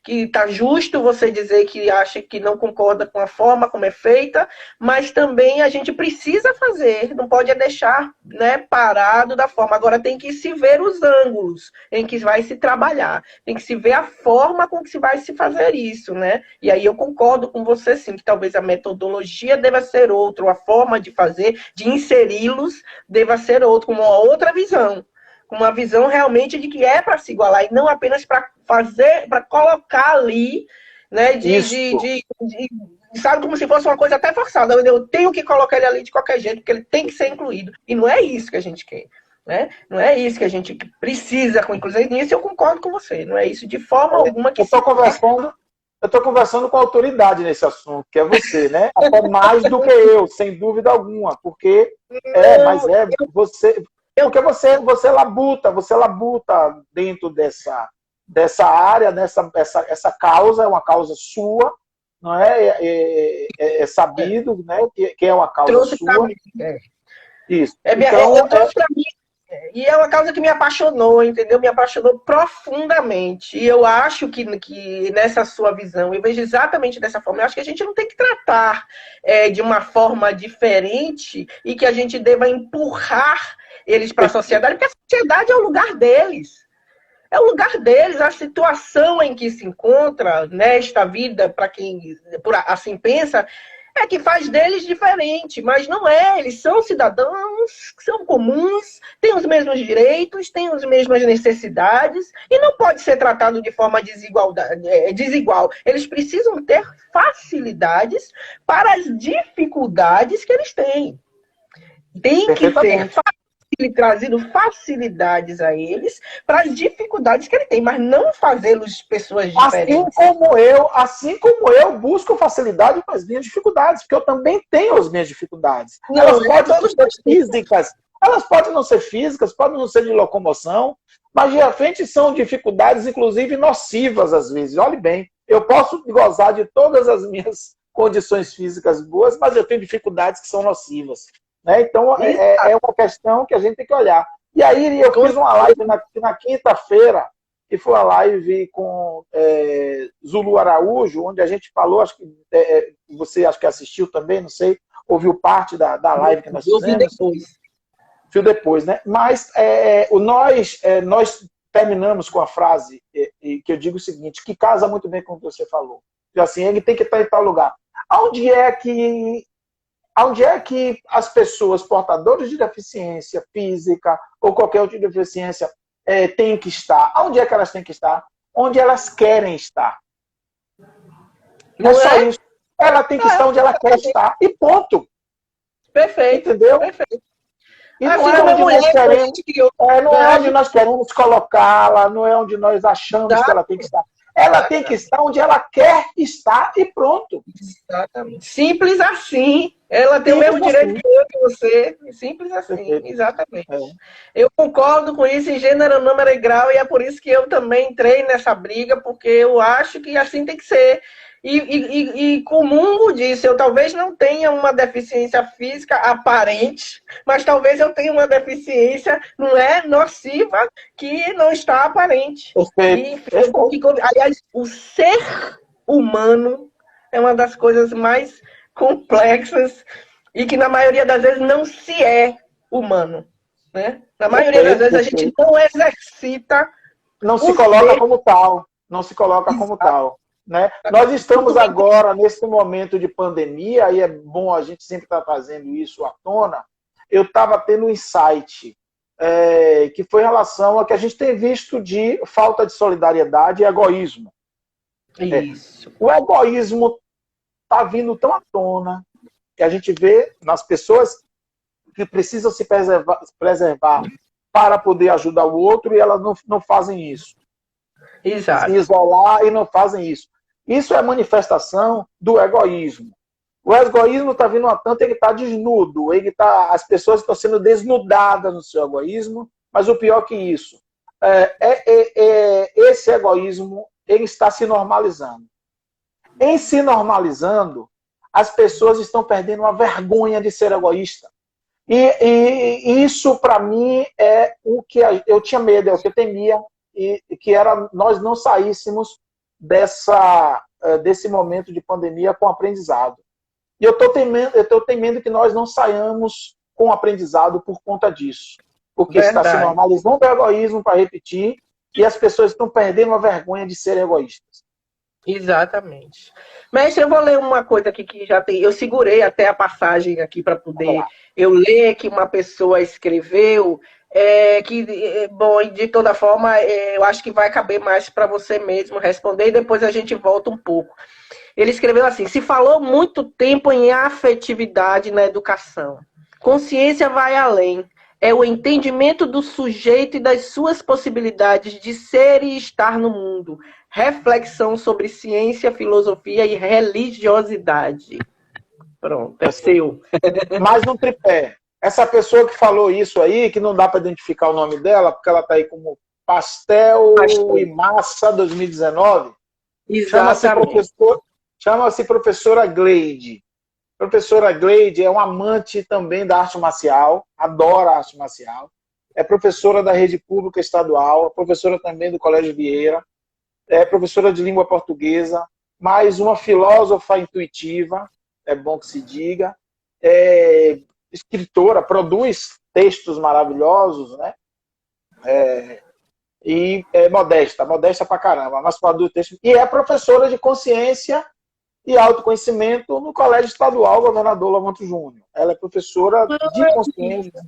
está justo você dizer que acha que não concorda com a forma como é feita, mas também a gente precisa fazer, não pode deixar, né, parado da forma. Agora tem que se ver os ângulos em que vai se trabalhar, tem que se ver a forma com que se vai se fazer isso, né? E aí eu concordo com você, sim, que talvez a metodologia deva ser outra, a forma de fazer, de inseri-los, deva ser outro, com uma outra visão. Com uma visão realmente de que é para se igualar, e não apenas para fazer, para colocar ali, né? Sabe, como se fosse uma coisa até forçada. Eu tenho que colocar ele ali de qualquer jeito, porque ele tem que ser incluído. E não é isso que a gente quer. Né? Não é isso que a gente precisa com inclusão. Nisso eu concordo com você. Não é isso de forma alguma que... Eu estou conversando com autoridade nesse assunto, que é você, né? Até mais do que eu, sem dúvida alguma, porque você labuta dentro dessa área, essa causa é uma causa sua, não é? É sabido, né? Que é uma causa sua. Isso. Eu trouxe para mim. E é uma causa que me apaixonou, entendeu? Me apaixonou profundamente. E eu acho que nessa sua visão, eu vejo exatamente dessa forma. Eu acho que a gente não tem que tratar de uma forma diferente e que a gente deva empurrar eles para a sociedade, porque a sociedade é o lugar deles. É o lugar deles, a situação em que se encontra nesta vida, para quem assim pensa, é que faz deles diferente, mas não é. Eles são cidadãos, são comuns, têm os mesmos direitos, têm as mesmas necessidades e não pode ser tratado de forma desigual. Eles precisam ter facilidades para as dificuldades que eles têm. Tem que ser trazido facilidades a eles para as dificuldades que ele tem, mas não fazê-los pessoas diferentes. Assim como eu busco facilidade para as minhas dificuldades, porque eu também tenho as minhas dificuldades. Elas podem ser físicas, elas podem não ser físicas, podem não ser de locomoção, mas de repente são dificuldades, inclusive nocivas às vezes. Olhe bem, eu posso gozar de todas as minhas condições físicas boas, mas eu tenho dificuldades que são nocivas. Né? Então, é uma questão que a gente tem que olhar. E aí, eu fiz uma live na quinta-feira, que foi uma live com Zulu Araújo, onde a gente falou, acho que você acho que assistiu também, não sei, ouviu parte da live que nós Eu vi fizemos. depois. Viu depois, né? Mas nós terminamos com a frase que eu digo o seguinte, que casa muito bem com o que você falou. Assim, ele tem que estar em tal lugar. Onde é que as pessoas portadoras de deficiência física ou qualquer outra deficiência têm que estar? Onde é que elas têm que estar? Onde elas querem estar. Não é só isso. Ela tem que estar onde ela quer estar. E ponto. Perfeito. Entendeu? Perfeito. E não é onde nós queremos, não é onde nós queremos colocá-la, não é onde nós achamos que ela tem que estar. Ela tem que estar onde ela quer estar e pronto. Exatamente. Simples assim. Ela tem o mesmo direito que eu, que você. Simples assim. Perfeito. Exatamente. Eu concordo com isso em gênero, número e grau, e é por isso que eu também entrei nessa briga, porque eu acho que assim tem que ser. E comungo disso, eu talvez não tenha uma deficiência física aparente, mas talvez eu tenha uma deficiência, não é nociva, que não está aparente. Aliás, o ser humano é uma das coisas mais complexas e que na maioria das vezes não se é humano. Né? Na maioria das vezes a gente não exercita. Não se coloca como tal. Não se coloca como tal. Né? Nós estamos agora, nesse momento de pandemia, e é bom a gente sempre estar trazendo isso à tona. Eu estava tendo um insight, que foi em relação ao que a gente tem visto de falta de solidariedade e egoísmo. Isso. O egoísmo está vindo tão à tona que a gente vê nas pessoas que precisam se preservar para poder ajudar o outro e elas não fazem isso. Exato. Se isolar e não fazem isso. Isso é manifestação do egoísmo. O egoísmo está vindo a tanto, ele está desnudo, as pessoas estão sendo desnudadas no seu egoísmo, mas o pior que isso, esse egoísmo ele está se normalizando. Em se normalizando, as pessoas estão perdendo a vergonha de ser egoísta. E isso, para mim, é o que eu tinha medo, é o que eu temia, e que era nós não saíssemos desse momento de pandemia com aprendizado. E eu estou temendo que nós não saiamos com aprendizado por conta disso. Porque está se normalizando o egoísmo, para repetir, e as pessoas estão perdendo a vergonha de serem egoístas. Exatamente. Mestre, eu vou ler uma coisa aqui que já tem. Eu segurei até a passagem aqui para poder eu ler que uma pessoa escreveu. Bom, de toda forma, eu acho que vai caber mais para você mesmo responder e depois a gente volta um pouco. Ele escreveu assim: se falou muito tempo em afetividade na educação. Consciência vai além. É o entendimento do sujeito e das suas possibilidades de ser e estar no mundo. Reflexão sobre ciência, filosofia e religiosidade. Pronto, é seu. Mais um tripé. Essa pessoa que falou isso aí, que não dá para identificar o nome dela, porque ela está aí como Pastel e Massa 2019, chama-se professora Gleide. Professora Gleide é uma amante também da arte marcial, adora a arte marcial, é professora da rede pública estadual, professora também do Colégio Vieira, é professora de língua portuguesa, mais uma filósofa intuitiva, é bom que se diga, escritora, produz textos maravilhosos, né? E é modesta pra caramba, mas produz textos. E é professora de consciência e autoconhecimento no Colégio Estadual Governador Lavanto Júnior. Ela é professora de consciência,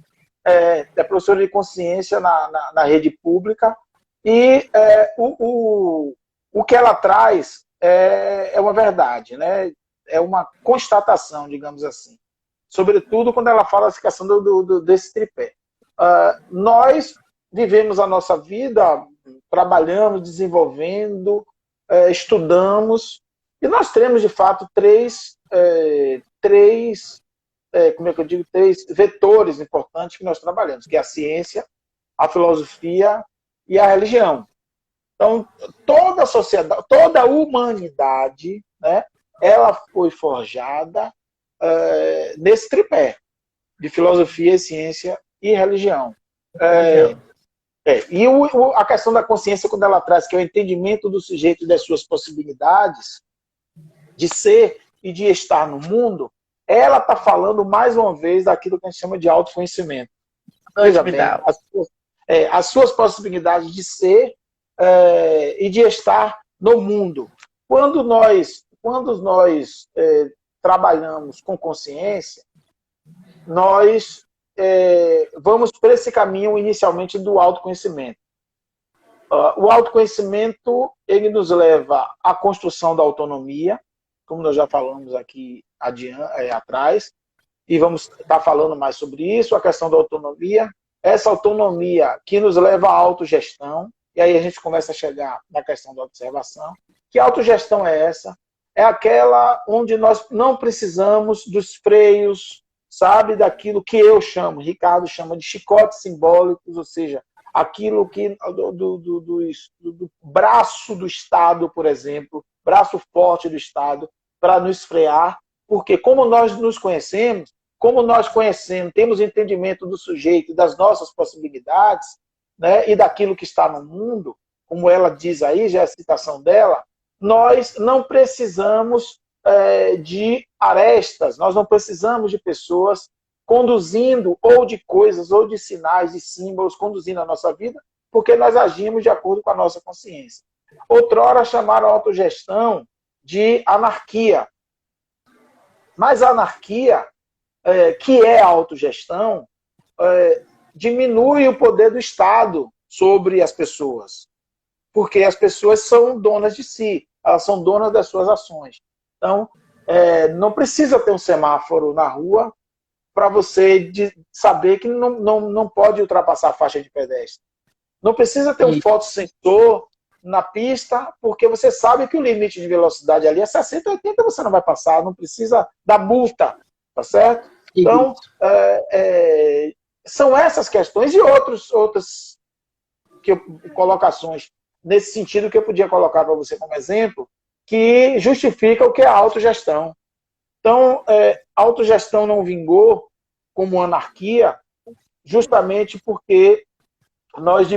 professora de consciência na rede pública, e o que ela traz é uma verdade, né? É uma constatação, digamos assim. Sobretudo quando ela fala essa questão desse tripé. Nós vivemos a nossa vida, trabalhamos, desenvolvendo, estudamos, e nós temos, de fato, três vetores importantes que nós trabalhamos, que é a ciência, a filosofia e a religião. Então, toda a sociedade, toda a humanidade, né, ela foi forjada nesse tripé de filosofia, ciência e religião. E a questão da consciência, quando ela traz, que é o entendimento do sujeito e das suas possibilidades de ser e de estar no mundo, ela está falando mais uma vez daquilo que a gente chama de autoconhecimento. Veja bem, as suas possibilidades de ser e de estar no mundo. Quando nós trabalhamos com consciência, nós vamos por esse caminho inicialmente do autoconhecimento. O autoconhecimento, ele nos leva à construção da autonomia, como nós já falamos aqui atrás, e vamos estar falando mais sobre isso, a questão da autonomia, essa autonomia que nos leva à autogestão, e aí a gente começa a chegar na questão da observação. Que autogestão é essa? É aquela onde nós não precisamos dos freios, sabe, daquilo que eu chamo, Ricardo chama de chicotes simbólicos, ou seja, aquilo que do braço do Estado, por exemplo, braço forte do Estado, para nos frear, porque como nós nos conhecemos, temos entendimento do sujeito e das nossas possibilidades, né, e daquilo que está no mundo, como ela diz aí, já é a citação dela, nós não precisamos de arestas, nós não precisamos de pessoas conduzindo, ou de coisas, ou de sinais, de símbolos, conduzindo a nossa vida, porque nós agimos de acordo com a nossa consciência. Outrora chamaram a autogestão de anarquia. Mas a anarquia, que é a autogestão, diminui o poder do Estado sobre as pessoas. Porque as pessoas são donas de si, elas são donas das suas ações. Então, não precisa ter um semáforo na rua para você saber que não pode ultrapassar a faixa de pedestre. Não precisa ter um fotossensor na pista, porque você sabe que o limite de velocidade ali é 60, 80, você não vai passar, não precisa da multa, tá certo? Então, são essas questões e outras colocações nesse sentido que eu podia colocar para você como exemplo, que justifica o que é a autogestão. Então, a autogestão não vingou como anarquia, justamente porque nós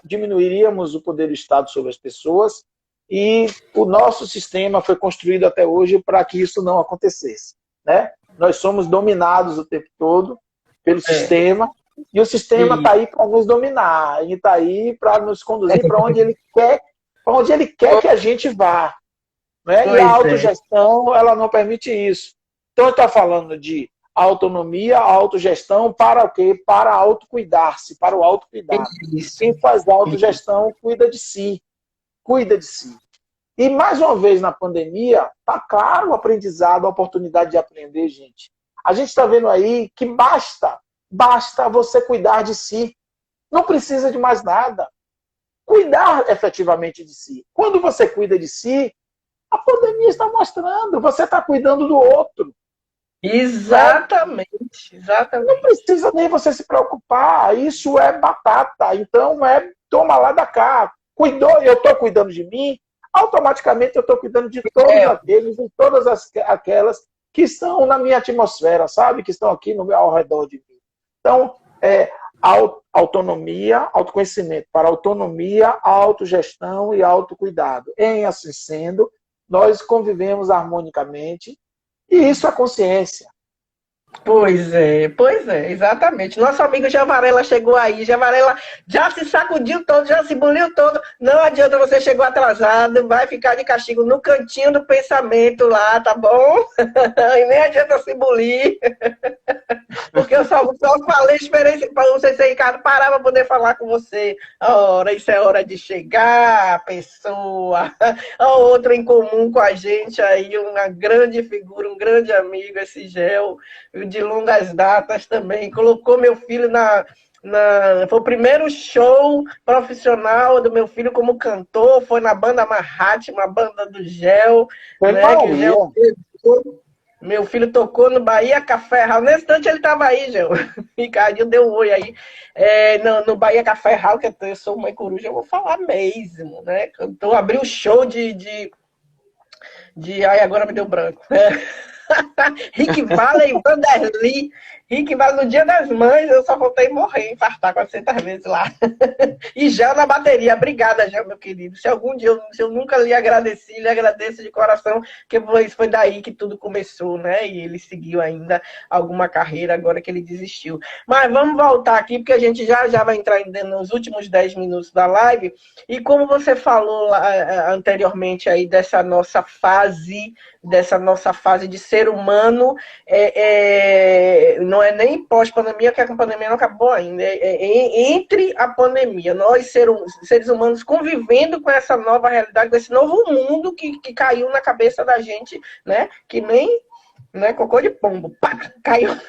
diminuiríamos o poder do Estado sobre as pessoas e o nosso sistema foi construído até hoje para que isso não acontecesse, né? Nós somos dominados o tempo todo pelo sistema e o sistema está aí para nos dominar, ele está aí para nos conduzir para onde ele quer que a gente vá, né? E a autogestão, ela não permite isso. Então, está falando de autonomia, autogestão para o quê? Para autocuidar-se, para o autocuidado. Quem faz autogestão cuida de si. Cuida de si. E, mais uma vez, na pandemia, está claro o aprendizado, a oportunidade de aprender, gente. A gente está vendo aí que basta você cuidar de si. Não precisa de mais nada. Cuidar efetivamente de si. Quando você cuida de si, a pandemia está mostrando, você está cuidando do outro. Exatamente. Não precisa nem você se preocupar, isso é batata. Então, toma lá da cá. Cuidou, eu estou cuidando de mim, automaticamente eu estou cuidando de todos aqueles e todas aquelas que estão na minha atmosfera, sabe? Que estão aqui ao redor de mim. Então, autonomia, autoconhecimento para autonomia, autogestão e autocuidado. Em assim sendo, nós convivemos harmonicamente e isso é consciência. Pois é, exatamente. Nosso amigo Javarela chegou aí, Javarela já se sacudiu todo, já se buliu todo. Não adianta, você chegou atrasado, vai ficar de castigo no cantinho do pensamento lá, tá bom? E nem adianta se bulir. Porque eu só falei, esperei para você, Ricardo, parar para poder falar com você. Ora, isso é hora de chegar, a pessoa, outro em comum com a gente aí, uma grande figura, um grande amigo, esse Gel, de longas datas também. Colocou meu filho foi o primeiro show profissional do meu filho como cantor, foi na banda Mahat, uma banda do Gel. Né, que o Gel meu filho tocou no Bahia Café Hall. Nesse instante ele estava aí, Gel. Ricardinho deu um oi aí. No Bahia Café Hall, que eu sou mãe coruja, eu vou falar mesmo, né? Cantou, abriu o show Ai, agora me deu branco. Rick Valley, Vanderly Rick, mas no dia das mães eu só voltei a morrer, infartar 400 vezes lá. E já na bateria. Obrigada, já, meu querido. Se algum dia se eu nunca lhe agradeci, lhe agradeço de coração, porque foi daí que tudo começou, né? E ele seguiu ainda alguma carreira, agora que ele desistiu. Mas vamos voltar aqui, porque a gente já vai entrar nos últimos 10 minutos da live. E como você falou anteriormente aí dessa nossa fase de ser humano, não é nem pós-pandemia, que a pandemia não acabou ainda, entre a pandemia, nós seres humanos convivendo com essa nova realidade, com esse novo mundo que caiu na cabeça da gente, né? Que nem, né, cocô de pombo, pá,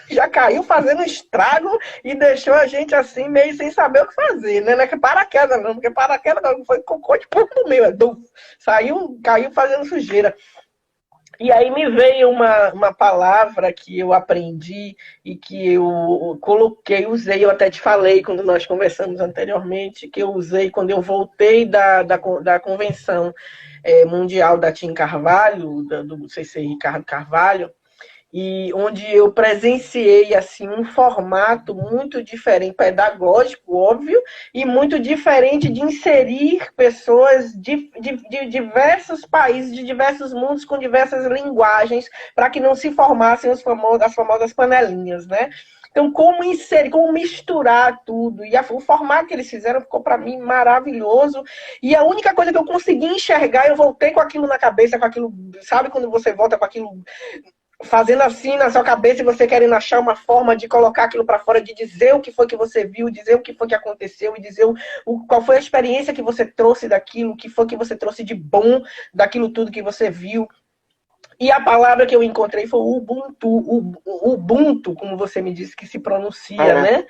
já caiu fazendo estrago e deixou a gente assim, meio sem saber o que fazer, né? Não é que paraquedas não, porque paraquedas não, foi cocô de pombo mesmo, caiu fazendo sujeira. E aí me veio uma palavra que eu aprendi e que eu usei, eu até te falei quando nós conversamos anteriormente, que eu usei quando eu voltei da convenção mundial da Tim Carvalho, do CCI Ricardo Carvalho, e onde eu presenciei assim um formato muito diferente, pedagógico, óbvio, e muito diferente de inserir pessoas de diversos países, de diversos mundos, com diversas linguagens, para que não se formassem as famosas panelinhas, né? Então, como inserir, como misturar tudo. E o formato que eles fizeram ficou, para mim, maravilhoso. E a única coisa que eu consegui enxergar, eu voltei com aquilo na cabeça, com aquilo, sabe quando você volta com aquilo fazendo assim na sua cabeça e você querendo achar uma forma de colocar aquilo para fora, de dizer o que foi que você viu, dizer o que foi que aconteceu e dizer qual foi a experiência que você trouxe daquilo, o que foi que você trouxe de bom daquilo tudo que você viu. E a palavra que eu encontrei foi o Ubuntu, como você me disse que se pronuncia, né?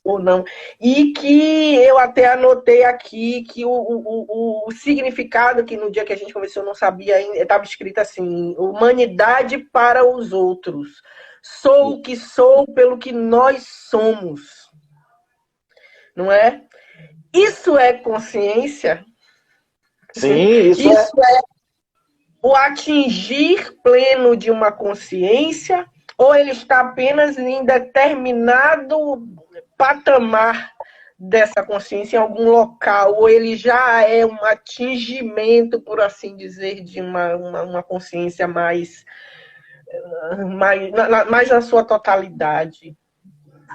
Ou não. E que eu até anotei aqui que o significado, que no dia que a gente conversou eu não sabia ainda, estava escrito assim: humanidade para os outros. Sou o que sou pelo que nós somos. Não é? Isso é consciência? Sim, isso é o atingir pleno de uma consciência, ou ele está apenas em determinado patamar dessa consciência, em algum local, ou ele já é um atingimento, por assim dizer, de uma consciência mais na sua totalidade?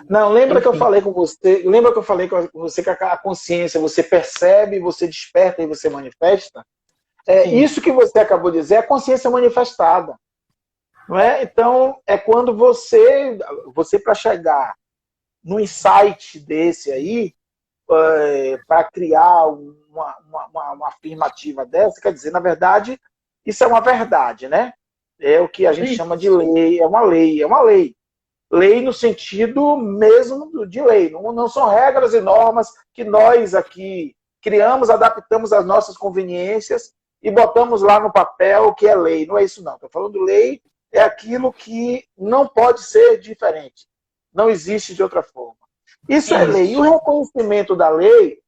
Não, lembra que eu falei com você? Lembra que eu falei com você que a consciência você percebe, você desperta e você manifesta? Isso que você acabou de dizer é a consciência manifestada. Não é? Então, é quando você para chegar num insight desse aí, para criar uma afirmativa dessa, quer dizer, na verdade, isso é uma verdade, né? É o que a gente chama de lei, é uma lei, é uma lei. Lei no sentido mesmo de lei, não são regras e normas que nós aqui criamos, adaptamos às nossas conveniências e botamos lá no papel que é lei. Não é isso não, estou falando lei, é aquilo que não pode ser diferente, não existe de outra forma. Isso é lei. E o reconhecimento da lei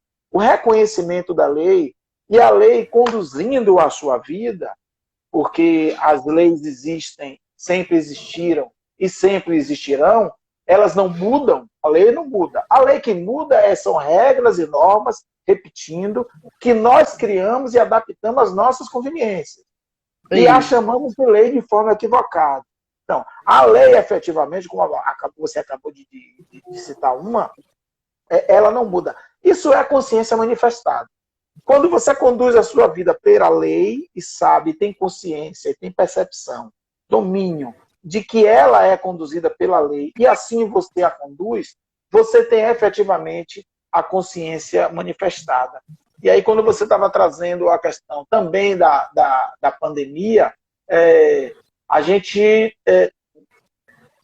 e a lei conduzindo a sua vida, porque as leis existem, sempre existiram e sempre existirão, elas não mudam, a lei não muda. A lei que muda são regras e normas, repetindo, que nós criamos e adaptamos às nossas conveniências. E a chamamos de lei de forma equivocada. Então, a lei, efetivamente, como você acabou de citar ela não muda. Isso é a consciência manifestada. Quando você conduz a sua vida pela lei e sabe, tem consciência, tem percepção, domínio de que ela é conduzida pela lei e assim você a conduz, você tem efetivamente a consciência manifestada. E aí, quando você estava trazendo a questão também da pandemia, a gente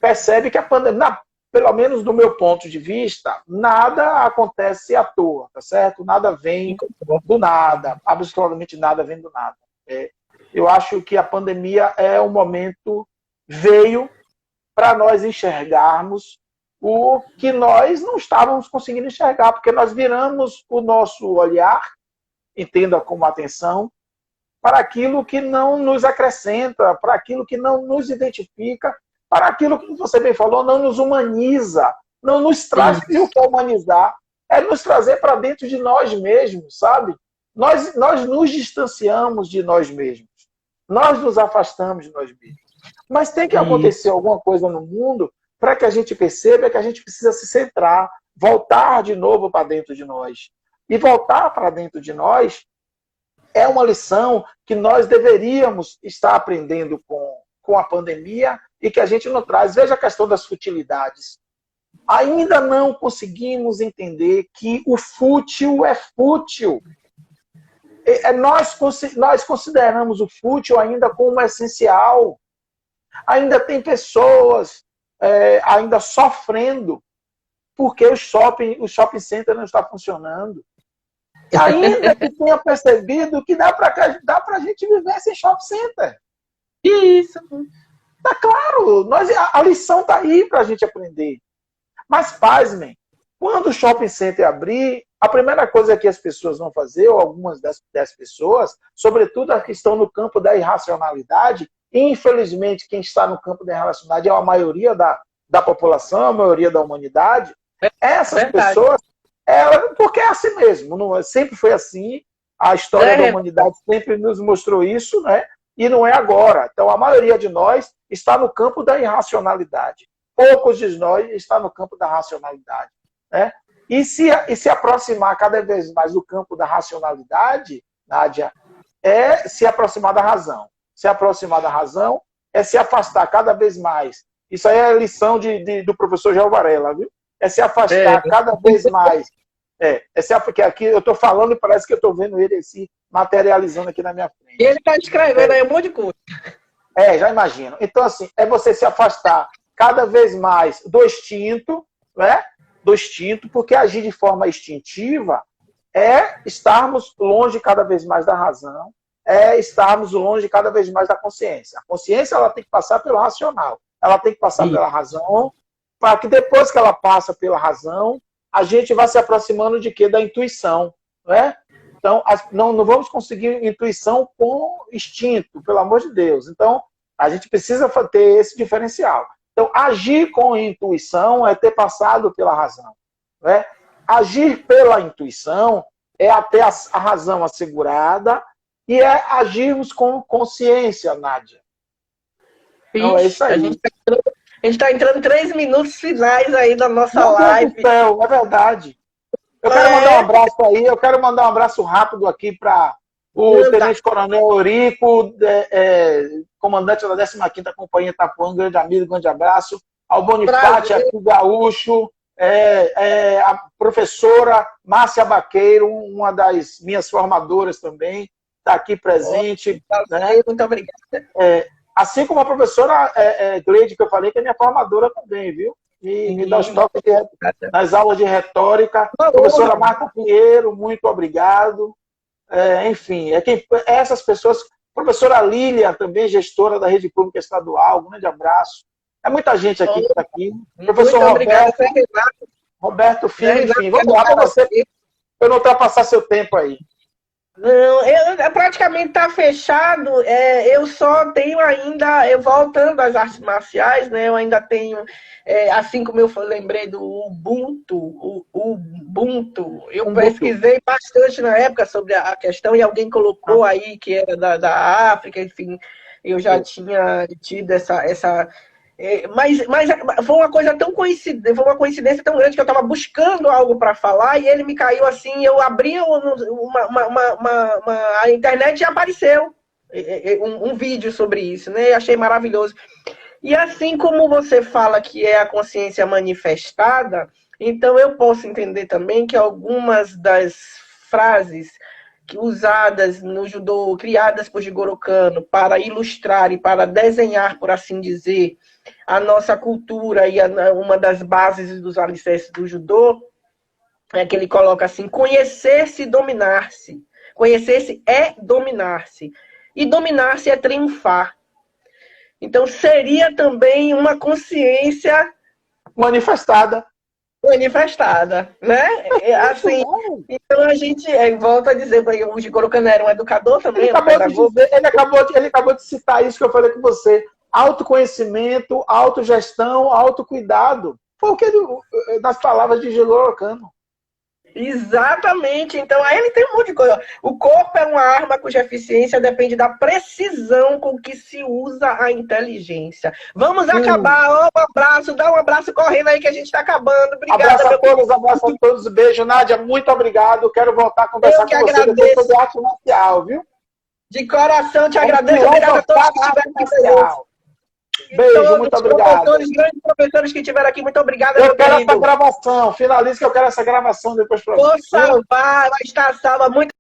percebe que a pandemia, pelo menos do meu ponto de vista, nada acontece à toa, tá certo? Nada vem do nada, absolutamente nada vem do nada. Eu acho que a pandemia é um momento, veio para nós enxergarmos o que nós não estávamos conseguindo enxergar, porque nós viramos o nosso olhar, entenda como atenção, para aquilo que não nos acrescenta, para aquilo que não nos identifica, para aquilo que você bem falou, não nos humaniza, não nos traz. E o que é humanizar? É nos trazer para dentro de nós mesmos, sabe? Nós nos distanciamos de nós mesmos. Nós nos afastamos de nós mesmos. Mas tem que acontecer alguma coisa no mundo para que a gente perceba que a gente precisa se centrar, voltar de novo para dentro de nós. E voltar para dentro de nós é uma lição que nós deveríamos estar aprendendo com a pandemia e que a gente não traz. Veja a questão das futilidades. Ainda não conseguimos entender que o fútil é fútil. Nós consideramos o fútil ainda como essencial. Ainda tem pessoas ainda sofrendo porque o shopping center não está funcionando. Ainda que tenha percebido que dá para a gente viver sem shopping center. Isso. Tá claro, a lição está aí para a gente aprender. Mas, pasmem, quando o shopping center abrir, a primeira coisa que as pessoas vão fazer, ou algumas das pessoas, sobretudo as que estão no campo da irracionalidade, e infelizmente quem está no campo da irracionalidade é a maioria da população, a maioria da humanidade, essas pessoas, porque é assim mesmo, sempre foi assim, a história da humanidade sempre nos mostrou isso, né? E não é agora. Então, a maioria de nós está no campo da irracionalidade. Poucos de nós estão no campo da racionalidade. Né? E se aproximar cada vez mais do campo da racionalidade, Nádia, é se aproximar da razão. Se aproximar da razão é se afastar cada vez mais. Isso aí é a lição do professor João Varela, viu? É se afastar cada vez mais. Porque aqui eu estou falando e parece que eu estou vendo ele se materializando aqui na minha frente. E ele está escrevendo aí um monte de coisa. Já imagino. Então, assim, é você se afastar cada vez mais do instinto, né? Do instinto, porque agir de forma instintiva é estarmos longe cada vez mais da razão, é estarmos longe cada vez mais da consciência. A consciência ela tem que passar pelo racional, ela tem que passar pela razão, para que depois que ela passa pela razão, a gente vai se aproximando de quê? Da intuição, né? Então, não vamos conseguir intuição com instinto, pelo amor de Deus. Então, a gente precisa ter esse diferencial. Então, agir com intuição é ter passado pela razão. Né? Agir pela intuição é ter a razão assegurada e é agirmos com consciência, Nádia. Então, é isso aí. A gente está entrando em 3 minutos finais aí da nossa live. Meu Deus do céu, é verdade. Eu quero mandar um abraço aí, eu quero mandar um abraço rápido aqui para o Tenente Coronel Eurico, comandante da 15ª Companhia Itapuã, um grande amigo, um grande abraço. Ao Bonifácio, aqui Gaúcho, a professora Márcia Baqueiro, uma das minhas formadoras também, está aqui presente. Né? Muito obrigada. Assim como a professora Gleide, que eu falei, que é minha formadora também, viu? E me dá os toques nas aulas de retórica. Professora Marta Pinheiro, muito obrigado. Enfim, essas pessoas. Professora Lília, também gestora da Rede Pública Estadual, um grande abraço. É muita gente aqui que está aqui. Professor Roberto Filho, enfim. Vamos lá para você, para não ultrapassar seu tempo aí. Não, praticamente está fechado. Eu só tenho ainda, voltando às artes marciais, né? Eu ainda tenho, assim como eu lembrei do Ubuntu, eu pesquisei bastante na época sobre a questão e alguém colocou aí que era da África, enfim, eu já tinha tido essa mas foi uma coisa tão coincidente, foi uma coincidência tão grande que eu estava buscando algo para falar e ele me caiu assim, eu abri a internet e apareceu um vídeo sobre isso, né? Eu achei maravilhoso. E assim como você fala que é a consciência manifestada, então eu posso entender também que algumas das frases usadas no judô, criadas por Jigoro Kano para ilustrar e para desenhar, por assim dizer, a nossa cultura e uma das bases dos alicerces do judô, é que ele coloca assim, conhecer-se e dominar-se. Conhecer-se é dominar-se. E dominar-se é triunfar. Então, seria também uma consciência manifestada, né? Assim, então a gente volta a dizer, o Jigoro Kano era um educador também, ele acabou de citar isso que eu falei com você. autoconhecimento, autogestão, autocuidado. Foi o que das palavras de Gilberto Cano. Exatamente. Então, aí ele tem um monte de coisa. O corpo é uma arma cuja eficiência depende da precisão com que se usa a inteligência. Vamos acabar. Um abraço, dá um abraço correndo aí que a gente está acabando. Obrigada, abraço a todos. Beijo, Nádia. Muito obrigado. Quero voltar a conversar com você depois sobre arte marcial, viu? De coração, te agradeço. Obrigado a todos que estiveram aqui. Beijo, muito obrigado. Grandes professores que estiveram aqui, muito obrigado. Eu quero essa gravação. Finalize que eu quero essa gravação depois para você. Vou salvar, vai estar salva. Muito